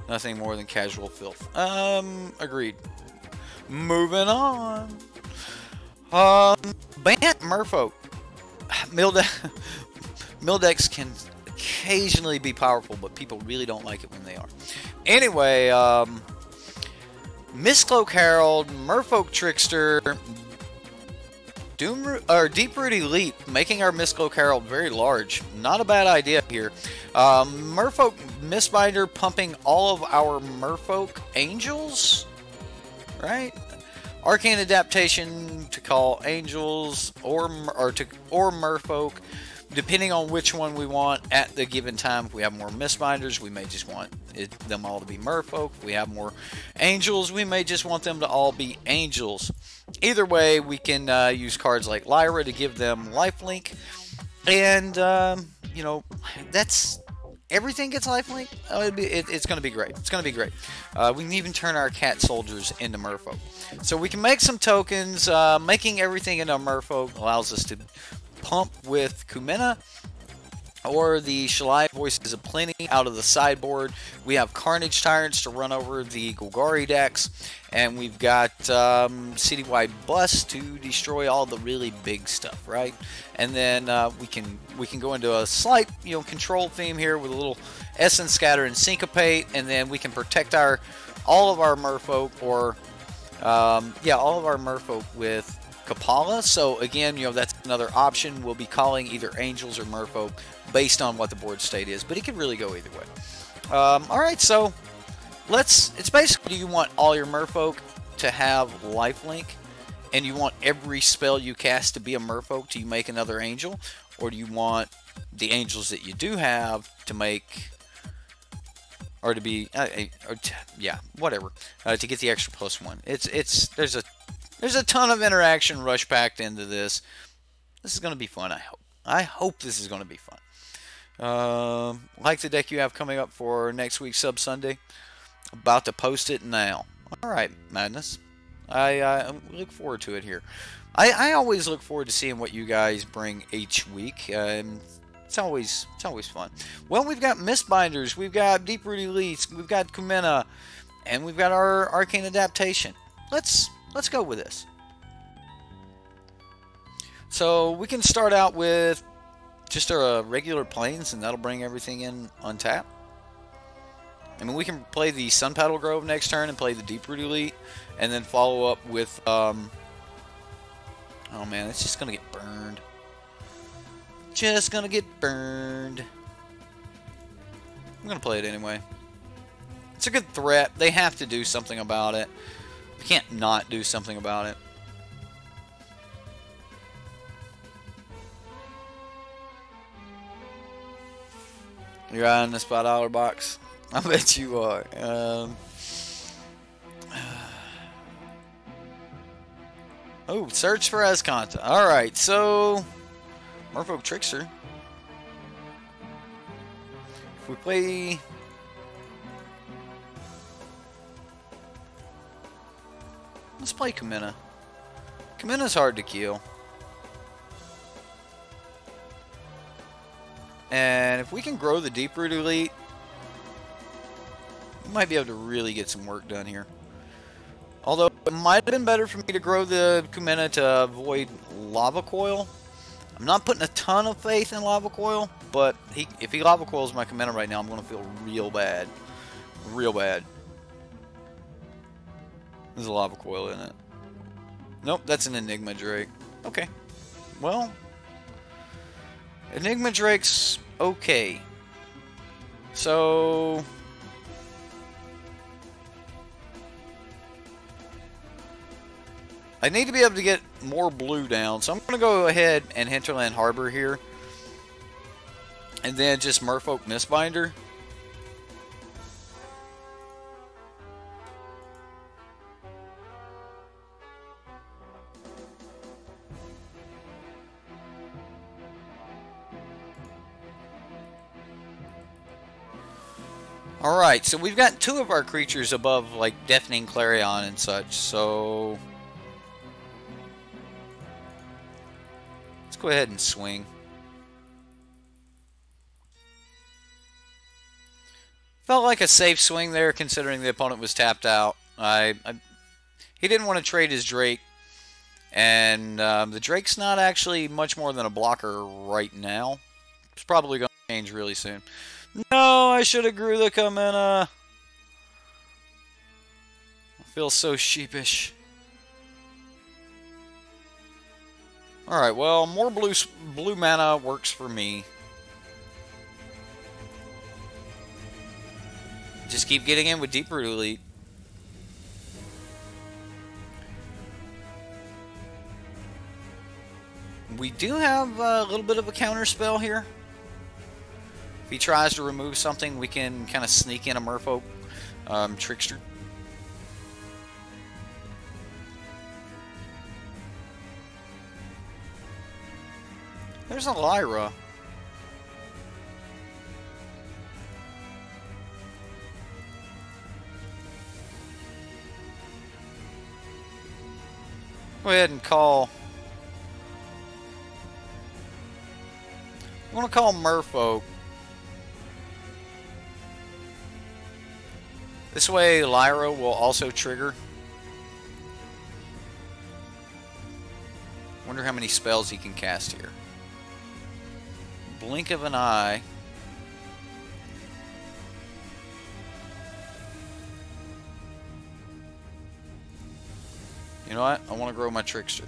nothing more than casual filth. Agreed. Moving on. Bant Merfolk. Mill decks can occasionally be powerful, but people really don't like it when they are. Anyway, Mistcloak Herald, Merfolk Trickster, Deep-Root Elite, making our Mistcloak Herald very large. Not a bad idea here. Merfolk Mistbinder pumping all of our Merfolk Angels, right? Arcane Adaptation to call Angels or Merfolk, depending on which one we want at the given time. If we have more Mistbinders, we may just want them all to be Merfolk. If we have more Angels, we may just want them to all be Angels. Either way, we can use cards like Lyra to give them lifelink, and you know, that's everything gets lifelink. It's going to be great. It's going to be great. We can even turn our cat soldiers into Merfolk, so we can make some tokens. Making everything into a Merfolk allows us to pump with Kumena or the Shalai Voices of Plenty out of the sideboard. We have Carnage Tyrants to run over the Golgari decks, and we've got Citywide Bust to destroy all the really big stuff, right? And then we can go into a slight, you know, control theme here with a little Essence Scatter and Syncopate, and then we can protect all of our Merfolk, or all of our Merfolk with Kapala. So again, you know, that's another option. We'll be calling either Angels or Merfolk based on what the board state is, but it could really go either way. Alright, so it's basically, you want all your Merfolk to have lifelink, and you want every spell you cast to be a Merfolk to make another Angel, or do you want the Angels that you do have to make, or to be, whatever, to get the extra +1. There's a ton of interaction rush packed into this. This is going to be fun, I hope. I hope this is going to be fun. Like the deck you have coming up for next week's SubSunday. About to post it now. Alright, Maddness. I look forward to it here. I always look forward to seeing what you guys bring each week. It's always fun. Well, we've got Mistbinders, we've got Deep-Root Elites, we've got Kumena, and we've got our Arcane Adaptation. Let's go with this. So we can start out with just our regular planes, and that'll bring everything in on tap. I mean, we can play the Sun Paddle Grove next turn and play the Deep-Root Elite, and then follow up with oh man, it's just gonna get burned. Just gonna get burned. I'm gonna play it anyway. It's a good threat. They have to do something about it. We can't not do something about it. You're out in this $5 box. I bet you are. Oh, search for Esconta. Alright, so... Merfolk Trickster. If we play... Let's play Kamina. Kamina's hard to kill. And if we can grow the Deep Root Elite, we might be able to really get some work done here. Although it might have been better for me to grow the Kamina to avoid Lava Coil. I'm not putting a ton of faith in Lava Coil, but if he Lava Coils my Kamina right now, I'm going to feel real bad. Real bad. There's a Lava Coil in it. Nope, that's an Enigma Drake. Okay. Well, Enigma Drake's okay. So... I need to be able to get more blue down, so I'm going to go ahead and Hinterland Harbor here. And then just Merfolk Mistbinder. Alright, so we've got two of our creatures above, like, Deafening Clarion and such, so... Let's go ahead and swing. Felt like a safe swing there, considering the opponent was tapped out. He didn't want to trade his Drake, and the Drake's not actually much more than a blocker right now. It's probably going to change really soon. No, I should have grew the Kamina. I feel so sheepish. Alright, well, more blue mana works for me. Just keep getting in with Deep Root Elite. We do have a little bit of a counter spell here. If he tries to remove something, we can kind of sneak in a Merfolk Trickster. There's a Lyra. Go ahead and call. I want to call Merfolk. This way, Lyra will also trigger. Wonder how many spells he can cast here. Blink of an eye. You know what? I want to grow my Trickster.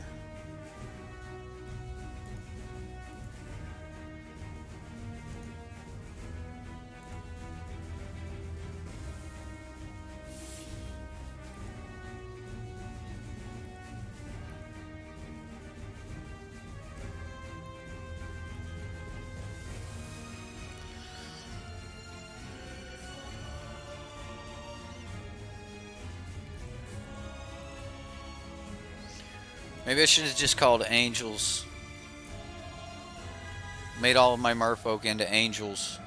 Maybe I should have just called Angels. Made all of my Merfolk into Angels.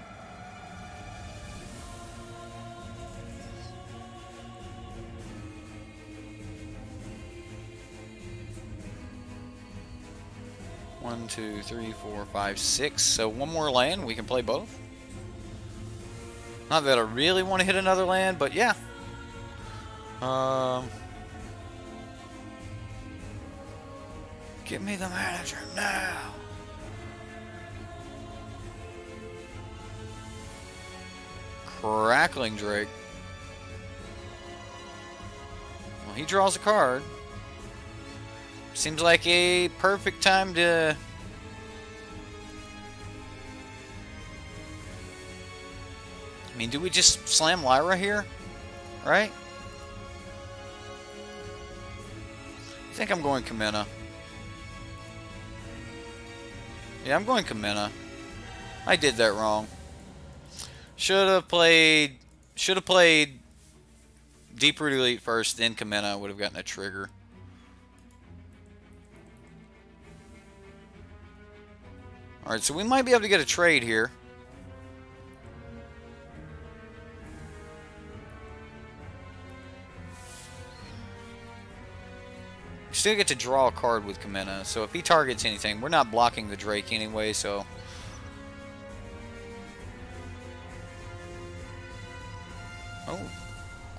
One, two, three, four, five, six. So one more land, we can play both. Not that I really want to hit another land, but yeah. Give me the manager now. Crackling Drake. Well, he draws a card. Seems like a perfect time to... I mean, do we just slam Lyra here? Right? I think I'm going Kamina. Yeah, I'm going Kamina. I did that wrong. Should have played Deep Root Elite first, then Kamina. I would have gotten a trigger. Alright, so we might be able to get a trade here. We still get to draw a card with Kamina, so if he targets anything, we're not blocking the Drake anyway, so... Oh,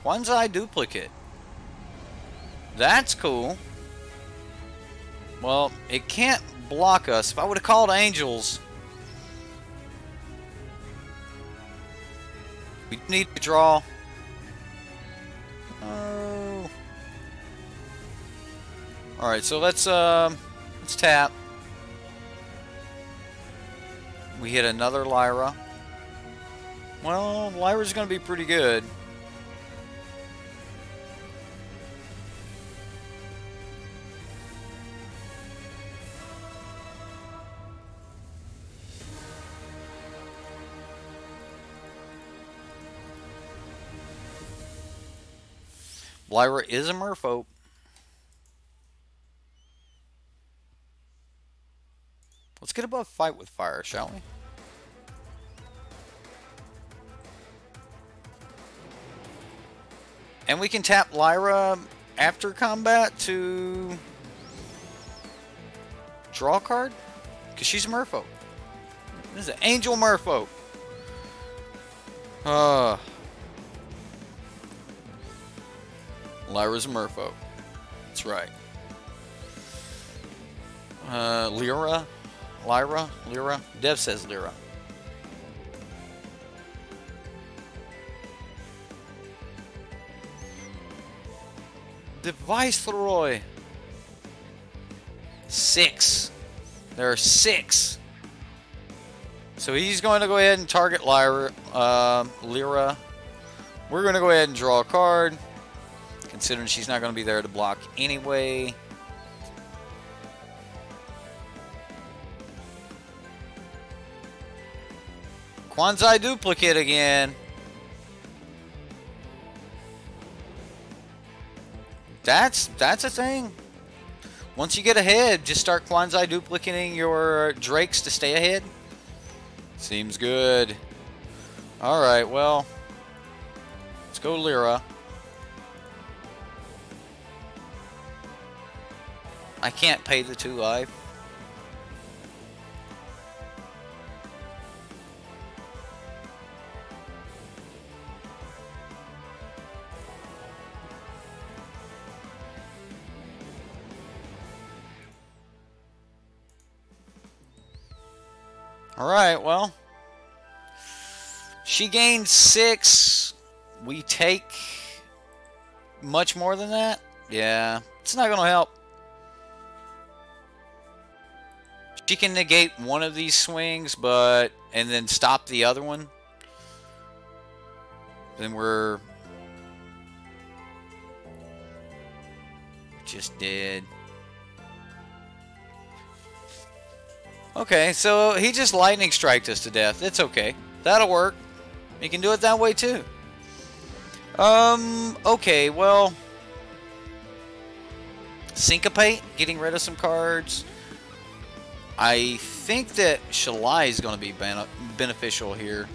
Quanzai duplicate. That's cool. Well, it can't block us. If I would have called Angels... We need to draw. Oh. Alright, so let's tap. We hit another Lyra. Well, Lyra's gonna be pretty good. Lyra is a Merfolk. Let's get above fight with fire, shall we? And we can tap Lyra after combat to draw a card? Because she's a Merfolk. This is an Angel Merfolk. Lyra's a Merfolk. That's right. Lyra? Dev says Lyra. The Viceroy. 6. There are 6. So he's going to go ahead and target Lyra. We're going to go ahead and draw a card, considering she's not going to be there to block anyway. Quanzai duplicate again. That's a thing. Once you get ahead, just start Quanzai duplicating your Drakes to stay ahead. Seems good. Alright, well, let's go Lyra. I can't pay the 2 life. Alright, well, she gained 6. We take much more than that? Yeah, it's not going to help. She can negate one of these swings, and then stop the other one. Then we're just dead. Okay, so he just lightning striked us to death. It's okay. That'll work. You can do it that way too. Okay, well, Syncopate, getting rid of some cards. I think that Shalai is going to be beneficial here.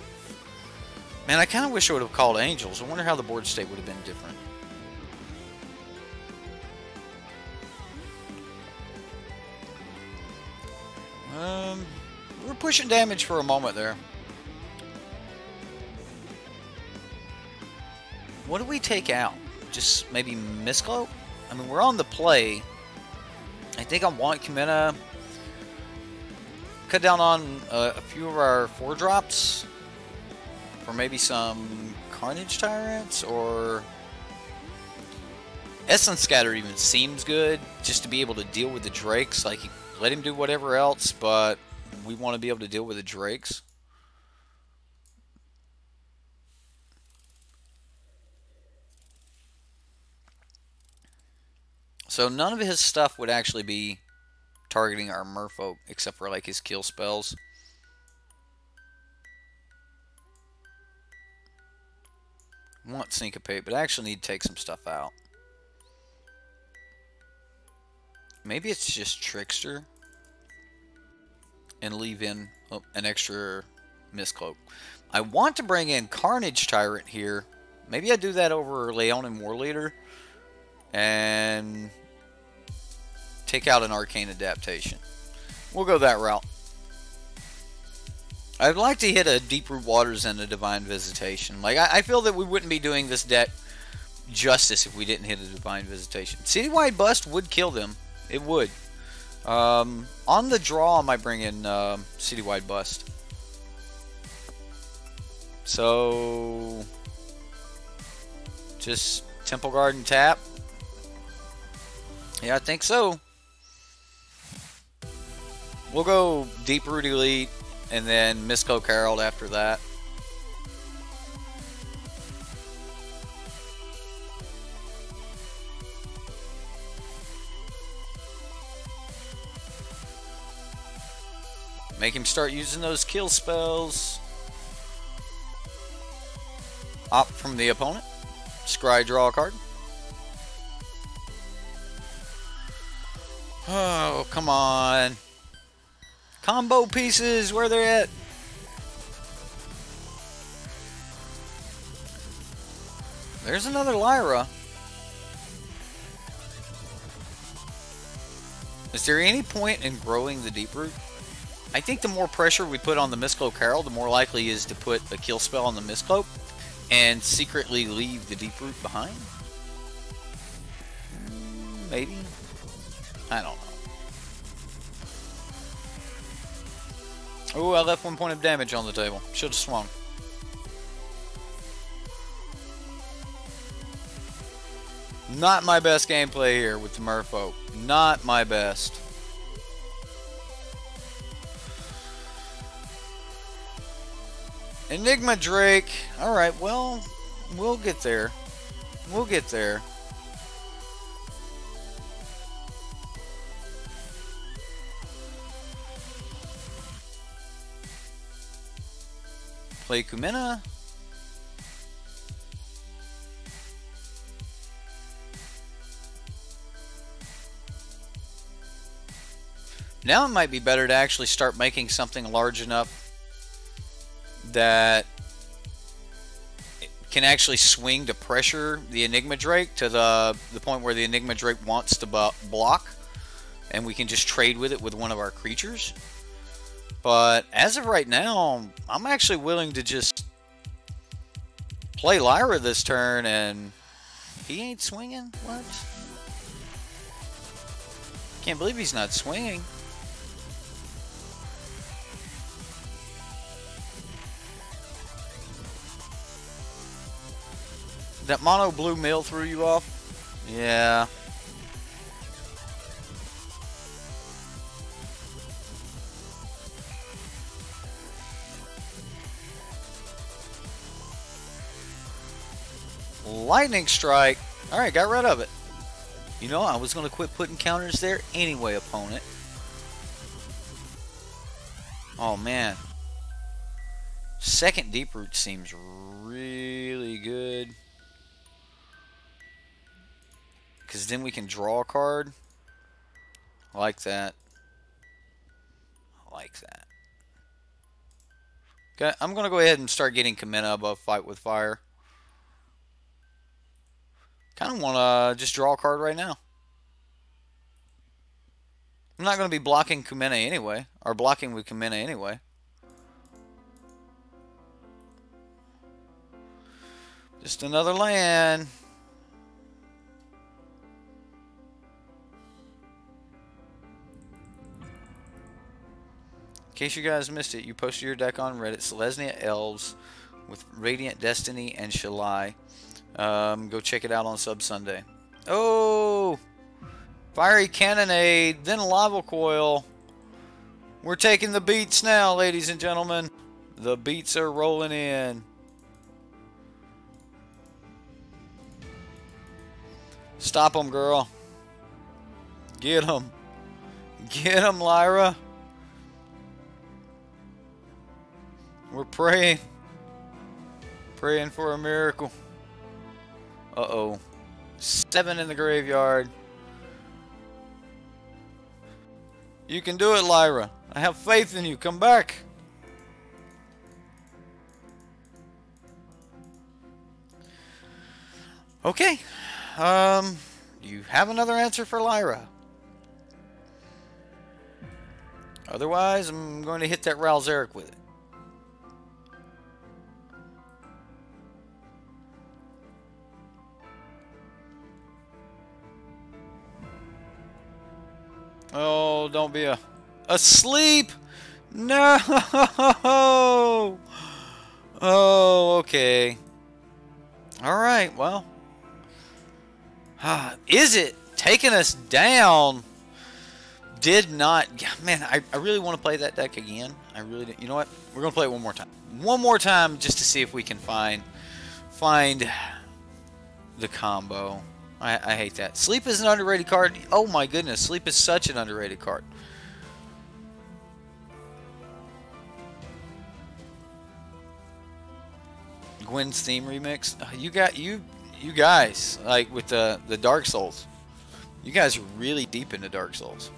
Man, I kind of wish I would have called Angels. I wonder how the board state would have been different. We're pushing damage for a moment there. What do we take out? Just maybe Miscloak? I mean, we're on the play. I think I want Kamina. Cut down on a few of our 4-drops. For maybe some Carnage Tyrants, or Essence Scatter even seems good, just to be able to deal with the Drakes. Like, let him do whatever else, but we want to be able to deal with the Drakes. So none of his stuff would actually be targeting our Merfolk, except for like his kill spells. I want Syncopate, but I actually need to take some stuff out. Maybe it's just Trickster. and leave in an extra Mist Cloak. I want to bring in Carnage Tyrant here. Maybe I do that over Leonin War Leader and take out an Arcane Adaptation. We'll go that route. I'd like to hit a Deep-Root Waters and a Divine Visitation. Like, I feel that we wouldn't be doing this deck justice if we didn't hit a Divine Visitation. Citywide Bust would kill them. It would. On the draw, I might bring in Citywide Bust. So, just Temple Garden tap. Yeah, I think so. We'll go Deep-Root Elite and then Mistcloak Herald after that. Make him start using those kill spells. Opt from the opponent. Scry, draw a card. Oh, come on. Combo pieces, where they're at. There's another Lyra. Is there any point in growing the Deep-Root? I think the more pressure we put on the Mistcloak Herald, the more likely is to put a kill spell on the Mistcloak and secretly leave the Deep-Root behind. Maybe. I don't know. Oh, I left 1 point of damage on the table. Should have swung. Not my best gameplay here with the Merfolk. Not my best. Enigma Drake. Alright, well, we'll get there. We'll get there. Play Kumina. Now it might be better to actually start making something large enough that it can actually swing to pressure the Enigma Drake to the point where the Enigma Drake wants to block, and we can just trade with it with one of our creatures. But as of right now, I'm actually willing to just play Lyra this turn, and he ain't swinging? What? Can't believe he's not swinging. That mono blue mill threw you off? Yeah. Lightning Strike. Alright, got rid of it. You know, I was going to quit putting counters there anyway, opponent. Oh, man. Second Deep-Root seems really good. Because then we can draw a card. I like that. I like that. Okay, I'm going to go ahead and start getting Kumina above Fight with Fire. Kind of want to just draw a card right now. I'm not going to be blocking Kumina anyway. Or blocking with Kumina anyway. Just another land. In case you guys missed it, you posted your deck on Reddit. Selesnya Elves with Radiant Destiny and Shalai. Go check it out on SubSunday. Oh! Fiery Cannonade, then Lava Coil. We're taking the beats now, ladies and gentlemen. The beats are rolling in. Stop them, girl. Get them. Get them, Lyra. We're praying. Praying for a miracle. Uh-oh. 7 in the graveyard. You can do it, Lyra. I have faith in you. Come back. Okay. You have another answer for Lyra? Otherwise, I'm going to hit that Ralzeric with it. Oh, don't be asleep. No. Oh, okay. All right, well. Is it taking us down? Did not. Man, I really want to play that deck again. I really do. You know what? We're going to play it one more time. One more time just to see if we can find the combo. I hate that. Sleep is an underrated card. Oh my goodness. Sleep is such an underrated card. Gwen's theme remix. You guys, like with the Dark Souls. You guys are really deep into Dark Souls.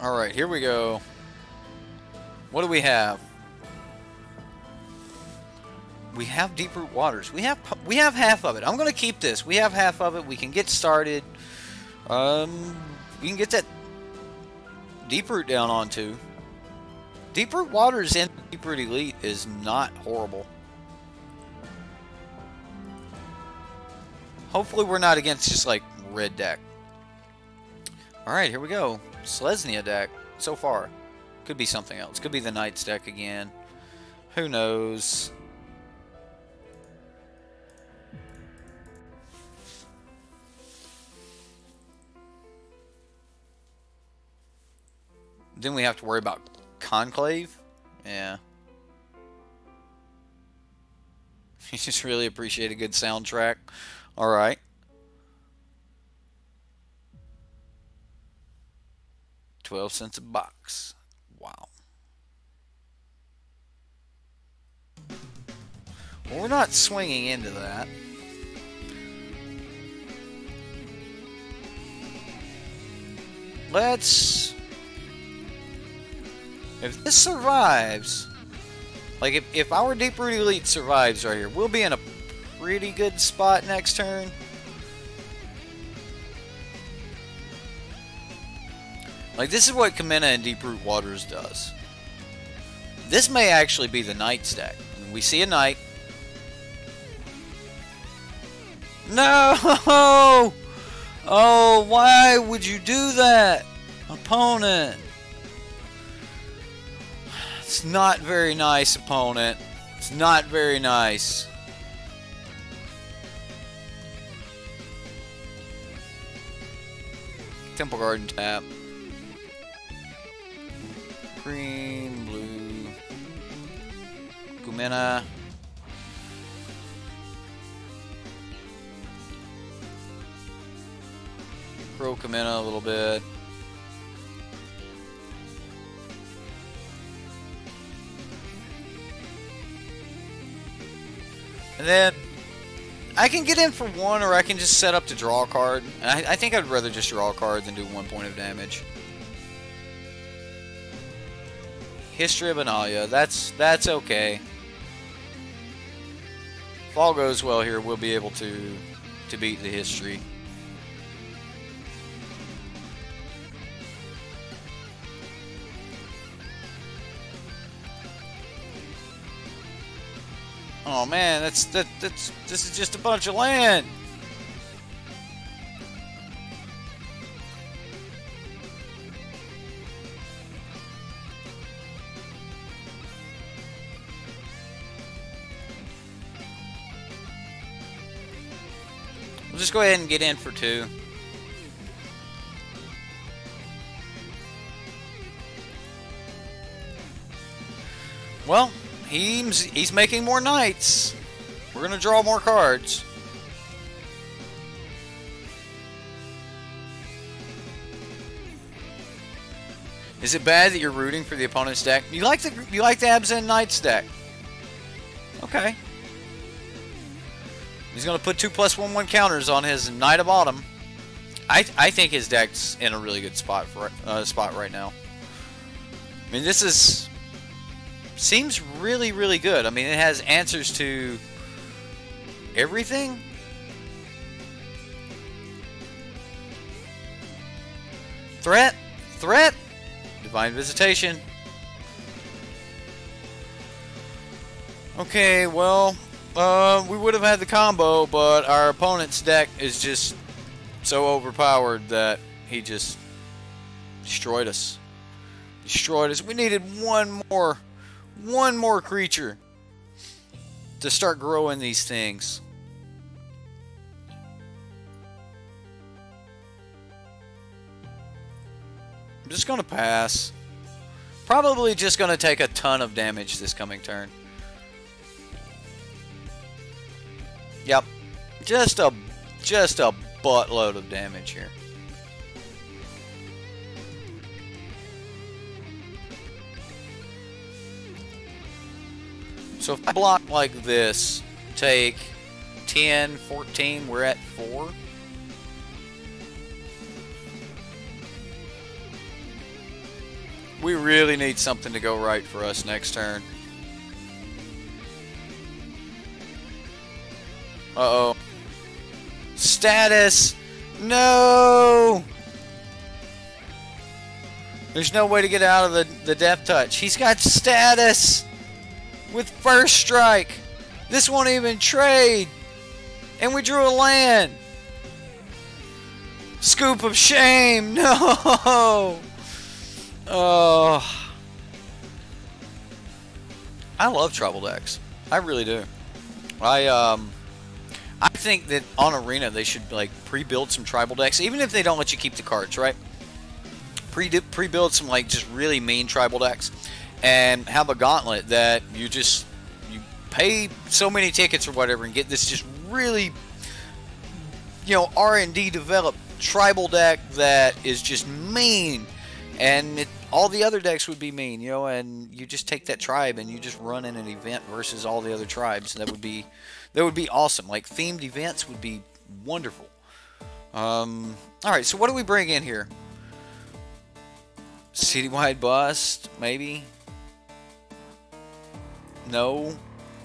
Alright, here we go. What do we have? We have Deep Root Waters. We have half of it. I'm going to keep this. We have half of it. We can get started. We can get that Deep Root down onto. Deep Root Waters in Deep Root Elite is not horrible. Hopefully we're not against just like red deck. Alright, here we go. Selesnya deck so far. Could be something else. Could be the Knights deck again. Who knows? Then we have to worry about Conclave. Yeah. You just really appreciate a good soundtrack. Alright. $0.12 a box. Wow. Well, we're not swinging into that. Let's... If this survives, like if our Deep Root Elite survives right here, we'll be in a pretty good spot next turn. Like this is what Kamina and Deep Root Waters does. This may actually be the Knights deck. We see a Knight. No! Oh, why would you do that, opponent? It's not very nice, opponent. It's not very nice. Temple Garden tap. Green, blue. Kumena. Pro Kumena a little bit. And then I can get in for one, or I can just set up to draw a card. And I think I'd rather just draw a card than do 1 point of damage. History of Analia, that's okay. If all goes well here, we'll be able to beat the history. Oh man, this is just a bunch of land. We'll just go ahead and get in for 2. Well, he's making more knights. We're going to draw more cards. Is it bad that you're rooting for the opponent's deck? You like the Abzan Knights deck. Okay. He's going to put 2+1/1 counters on his Knight of Autumn. I think his deck's in a really good spot right now. I mean, this seems really good. I mean, it has answers to everything. Threat, Divine Visitation. Okay, well, we would have had the combo, but our opponent's deck is just so overpowered that he just destroyed us. We needed one more creature to start growing these things. I'm just gonna pass. Probably just gonna take a ton of damage this coming turn. Yep, just a buttload of damage here. So if I block like this, take 10, 14, we're at 4. We really need something to go right for us next turn. Uh-oh. Status! No! There's no way to get out of the Death Touch. He's got status! With first strike! This won't even trade! And we drew a land! Scoop of shame! No! Oh. I love tribal decks. I really do. I think that on Arena they should like pre-build some tribal decks, even if they don't let you keep the cards, right? Pre-build some like just really mean tribal decks, and have a gauntlet that you pay so many tickets or whatever and get this just really, you know, R&D developed tribal deck that is just mean, and all the other decks would be mean, you know, and you just take that tribe and you just run in an event versus all the other tribes. That would be awesome. Like themed events would be wonderful. All right, so what do we bring in here? Citywide Bust, maybe? No.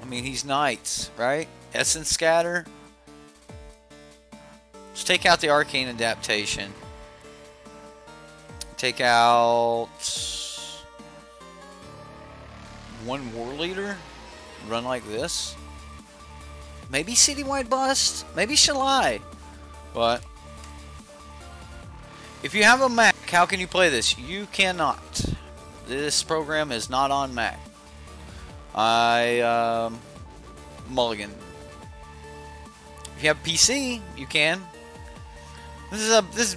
I mean, he's Knights, right? Essence Scatter. Let's take out the Arcane Adaptation. Take out one War Leader. Run like this. Maybe Citywide Bust. Maybe Sultai. But if you have a Mac, how can you play this? You cannot. This program is not on Mac. Mulligan. If you have PC, you can. This is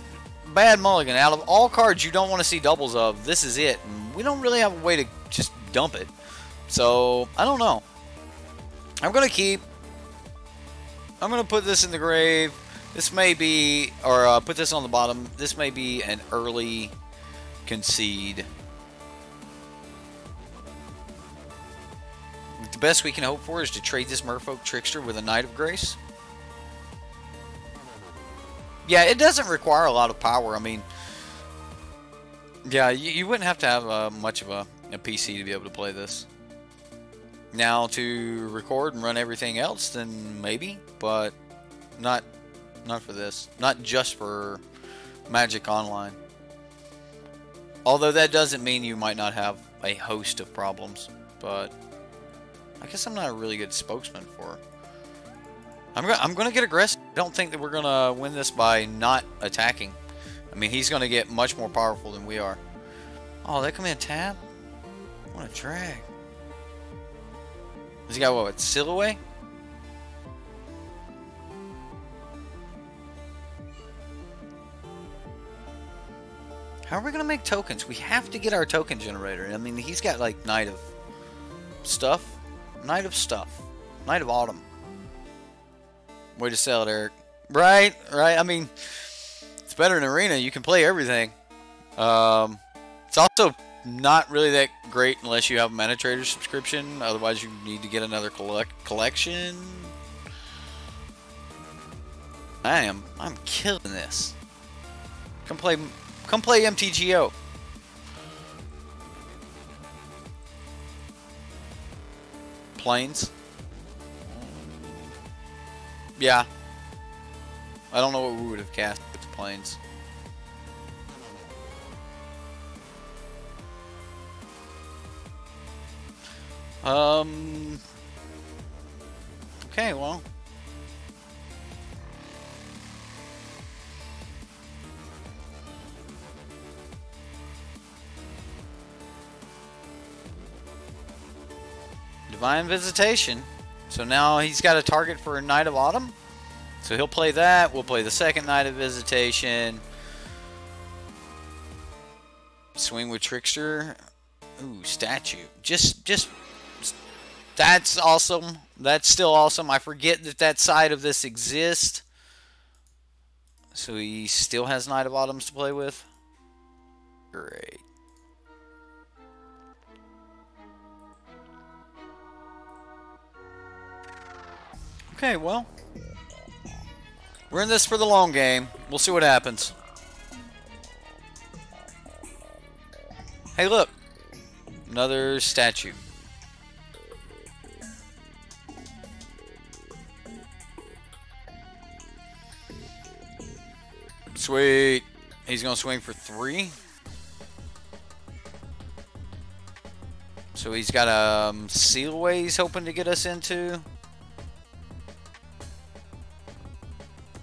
bad mulligan. Out of all cards you don't want to see doubles of, this is it. And we don't really have a way to just dump it. So, I don't know. I'm going to keep. I'm going to put this in the grave. This may be, or put this on the bottom. This may be an early concede. The best we can hope for is to trade this Merfolk Trickster with a Knight of Grace. Yeah, it doesn't require a lot of power. I mean, yeah, you wouldn't have to have much of a PC to be able to play this. Now, to record and run everything else, then maybe, but not for this. Not just for Magic Online. Although that doesn't mean you might not have a host of problems, but I guess I'm not a really good spokesman for. I'm gonna get aggressive. I don't think that we're gonna win this by not attacking. I mean, he's gonna get much more powerful than we are. Oh, that come in tap? What a drag. Has he got what? Silhouette? How are we gonna make tokens? We have to get our token generator. I mean, he's got like Knight of Stuff. Knight of Stuff. Knight of Autumn. Way to sell it, Eric. Right? Right? I mean, it's better in Arena. You can play everything. It's also not really that great unless you have a manatraders subscription. Otherwise, you need to get another collection. I'm killing this. Come play MTGO. Planes. Yeah. I don't know what we would have cast with the planes. Okay, well. Divine Visitation. So now he's got a target for a Night of Autumn. So he'll play that. We'll play the second Night of Visitation. Swing with Trickster. Ooh, Statue. Just that's awesome. That's still awesome. I forget that side of this exists. So he still has Night of Autumns to play with. Great. Okay, well, we're in this for the long game. We'll see what happens. Hey, look. Another statue. Sweet. He's going to swing for 3. So he's got a Sealway he's hoping to get us into.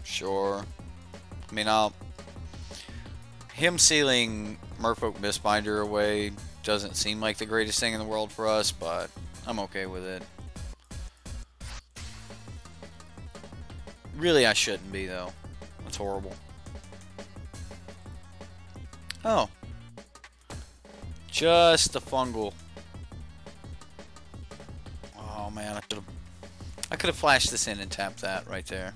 Sure. I mean, him sealing Merfolk Mistbinder away doesn't seem like the greatest thing in the world for us, but I'm okay with it. Really, I shouldn't be, though. That's horrible. Oh. Just the fungal. Oh, man. I could have flashed this in and tapped that right there.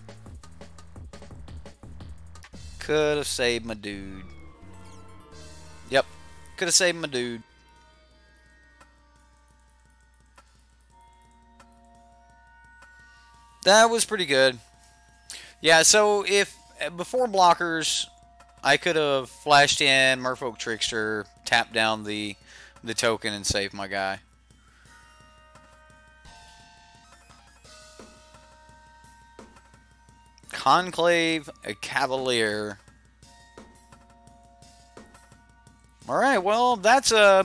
Could have saved my dude. Yep. Could have saved my dude. That was pretty good. Yeah, so if before blockers, I could have flashed in Merfolk Trickster, tapped down the token, and saved my guy. Conclave, a Cavalier. All right, well, that's a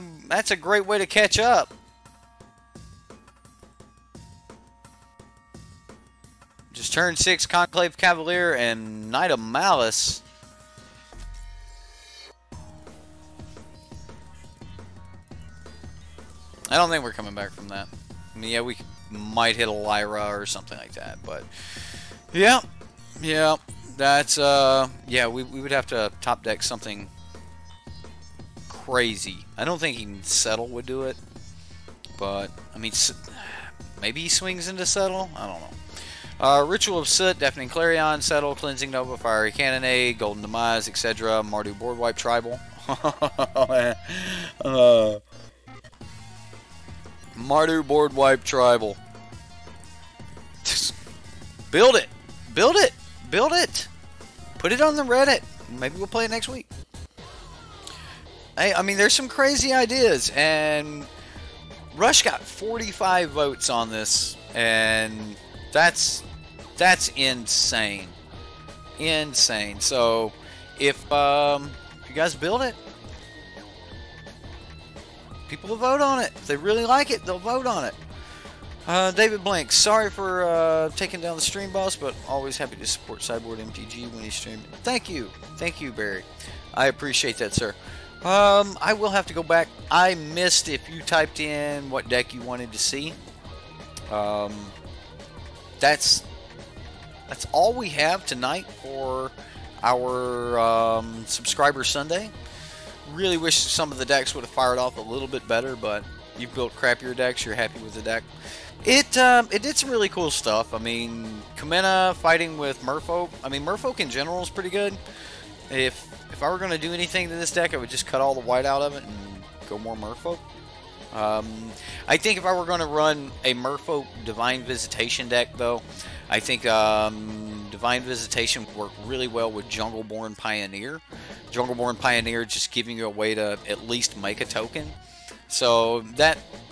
great way to catch up. Just turn 6 Conclave Cavalier and Knight of Malice. I don't think we're coming back from that. I mean, yeah, we might hit a Lyra or something like that, but yeah. Yeah, that's, yeah, we would have to top deck something crazy. I don't think even Settle would do it, but, I mean, maybe he swings into Settle? I don't know. Ritual of Soot, Deafening Clarion, Settle, Cleansing Nova, Fiery Cannonade, Golden Demise, etc. Mardu Boardwipe Tribal. Mardu Boardwipe Tribal. Just build it! Build it! Build it! Put it on the Reddit. Maybe we'll play it next week. Hey, I mean, there's some crazy ideas, and Rush got 45 votes on this, and that's insane. Insane. So, if you guys build it, people will vote on it. If they really like it, they'll vote on it. David Blank, sorry for taking down the stream boss, but always happy to support Sideboardmtg when he's streaming. Thank you, Barry. I appreciate that, sir. I will have to go back. I missed if you typed in what deck you wanted to see. That's all we have tonight for our Subscriber Sunday. Really wish some of the decks would have fired off a little bit better, but you built crappier decks. You're happy with the deck. It did some really cool stuff. I mean, Kamena fighting with Merfolk. I mean, Merfolk in general is pretty good. If I were going to do anything to this deck, I would just cut all the white out of it and go more Merfolk. I think if I were going to run a Merfolk Divine Visitation deck, though, I think Divine Visitation would work really well with Jungleborn Pioneer. Jungleborn Pioneer just giving you a way to at least make a token. So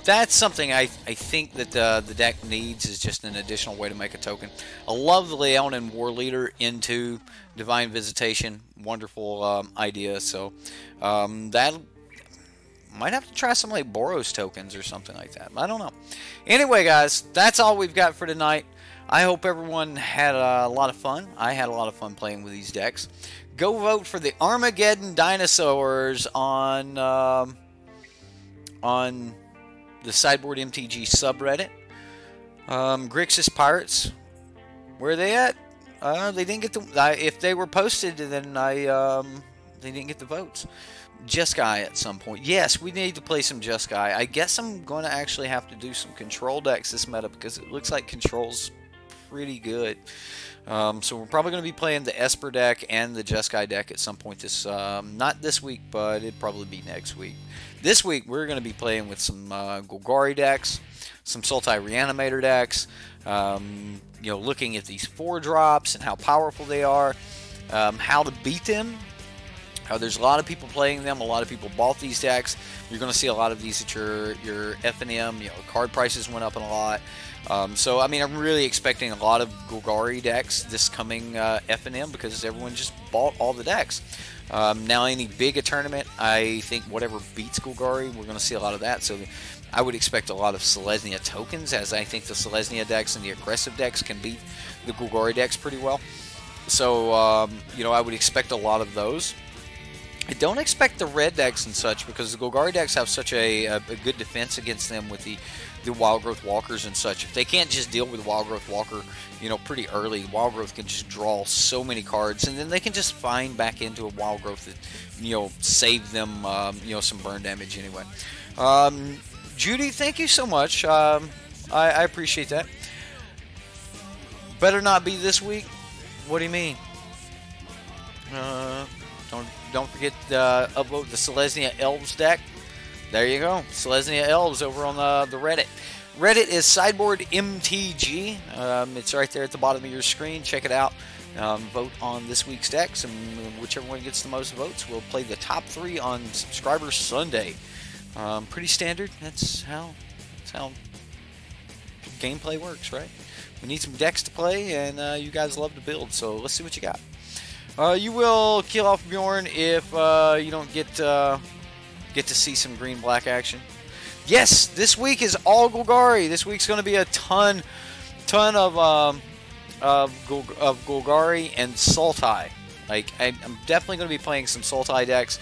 that's something I think that the deck needs, is just an additional way to make a token. I love the Leonin War Leader into Divine Visitation. Wonderful idea. So that might have to try some like Boros tokens or something like that. I don't know. Anyway, guys, that's all we've got for tonight. I hope everyone had a lot of fun. I had a lot of fun playing with these decks. Go vote for the Armageddon Dinosaurs on the Sideboardmtg subreddit. Grixis Pirates, where are they at? They didn't get the. If they were posted, then they didn't get the votes. Jeskai at some point. Yes, we need to play some Jeskai. I guess I'm going to actually have to do some control decks this meta, because it looks like control's pretty good. So we're probably going to be playing the Esper deck and the Jeskai deck at some point this, not this week, but it'd probably be next week. This week we're going to be playing with some Golgari decks, some Sultai Reanimator decks, you know, looking at these 4-drops and how powerful they are, how to beat them. There's a lot of people playing them. A lot of people bought these decks. You're going to see a lot of these at your F&M. You know, card prices went up a lot. So, I mean, I'm really expecting a lot of Golgari decks this coming F&M, because everyone just bought all the decks. Now, any big a tournament, I think whatever beats Golgari, we're going to see a lot of that. So, I would expect a lot of Selesnya tokens, as I think the Selesnya decks and the aggressive decks can beat the Golgari decks pretty well. So, you know, I would expect a lot of those. I don't expect the red decks and such, because the Golgari decks have such a good defense against them with the Wild Growth Walkers and such. If they can't just deal with Wild Growth Walker, you know, pretty early, Wild Growth can just draw so many cards, and then they can just find back into a Wild Growth that, you know, save them, you know, some burn damage anyway. Judy, thank you so much. I appreciate that. Better not be this week. What do you mean? Don't forget to upvote the Selesnya Elves deck. There you go. Selesnya Elves over on the Reddit. Reddit is Sideboardmtg. It's right there at the bottom of your screen. Check it out. Vote on this week's decks, and whichever one gets the most votes, we'll play the top 3 on Subscriber Sunday. Pretty standard. That's how gameplay works, right? We need some decks to play, and you guys love to build, so let's see what you got. You will kill off Bjorn if you don't get to see some green-black action. Yes, this week is all Golgari. This week's going to be a ton of Golgari and Sultai. Like, I'm definitely going to be playing some Sultai decks.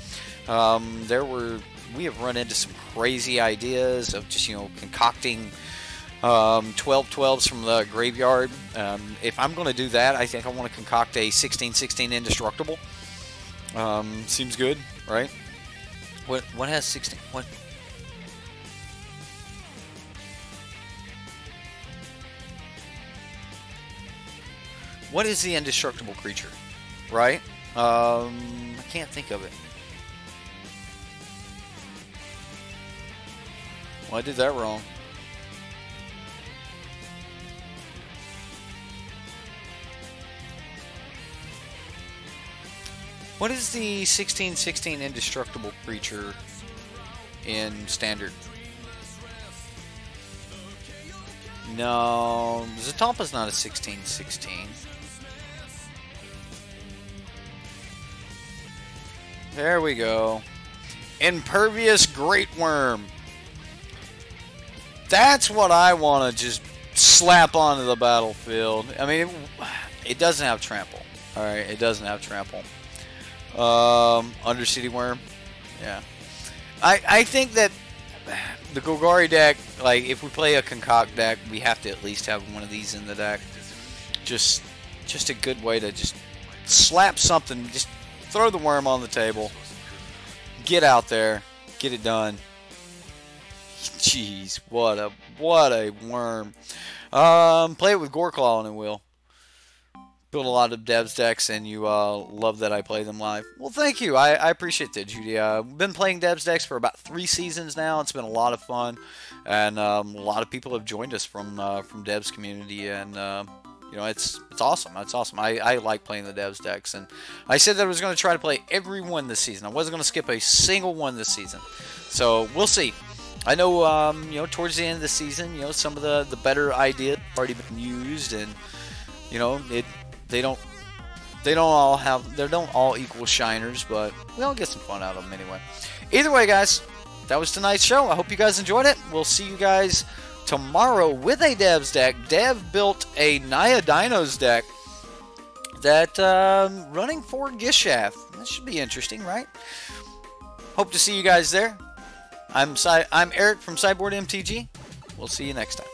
We have run into some crazy ideas of just, you know, concocting 12-12s from the graveyard. If I'm going to do that, I think I want to concoct a 16-16 indestructible. Seems good, right? What has 16? What is the indestructible creature, right? I can't think of it. Well, I did that wrong. What is the 16-16 indestructible creature in Standard? No, Zatampa's not a 16-16. There we go. Impervious Great Worm. That's what I want to just slap onto the battlefield. I mean, it doesn't have trample. Alright, it doesn't have trample. Undercity Worm. Yeah. I think that the Golgari deck, like, if we play a concoct deck, we have to at least have one of these in the deck. Just a good way to just slap something, just throw the worm on the table, get out there, get it done. Jeez, what a worm. Play it with Goreclaw and it will. build a lot of devs decks, and you love that I play them live. Well, thank you. I appreciate that, Judy. I've been playing devs decks for about 3 seasons now. It's been a lot of fun, and a lot of people have joined us from devs community, and you know, it's awesome. It's awesome. I like playing the devs decks, and I said that I was going to try to play every one this season. I wasn't going to skip a single one this season, so we'll see. I know, you know, towards the end of the season, you know, some of the better ideas have already been used, and you know, they don't all equal shiners, but we all get some fun out of them anyway. Either way, guys, that was tonight's show. I hope you guys enjoyed it. We'll see you guys tomorrow with a devs deck. Dev built a Naya Dinos deck that running 4 Gishath. That should be interesting, right? Hope to see you guys there. I'm Eric from Sideboardmtg. We'll see you next time.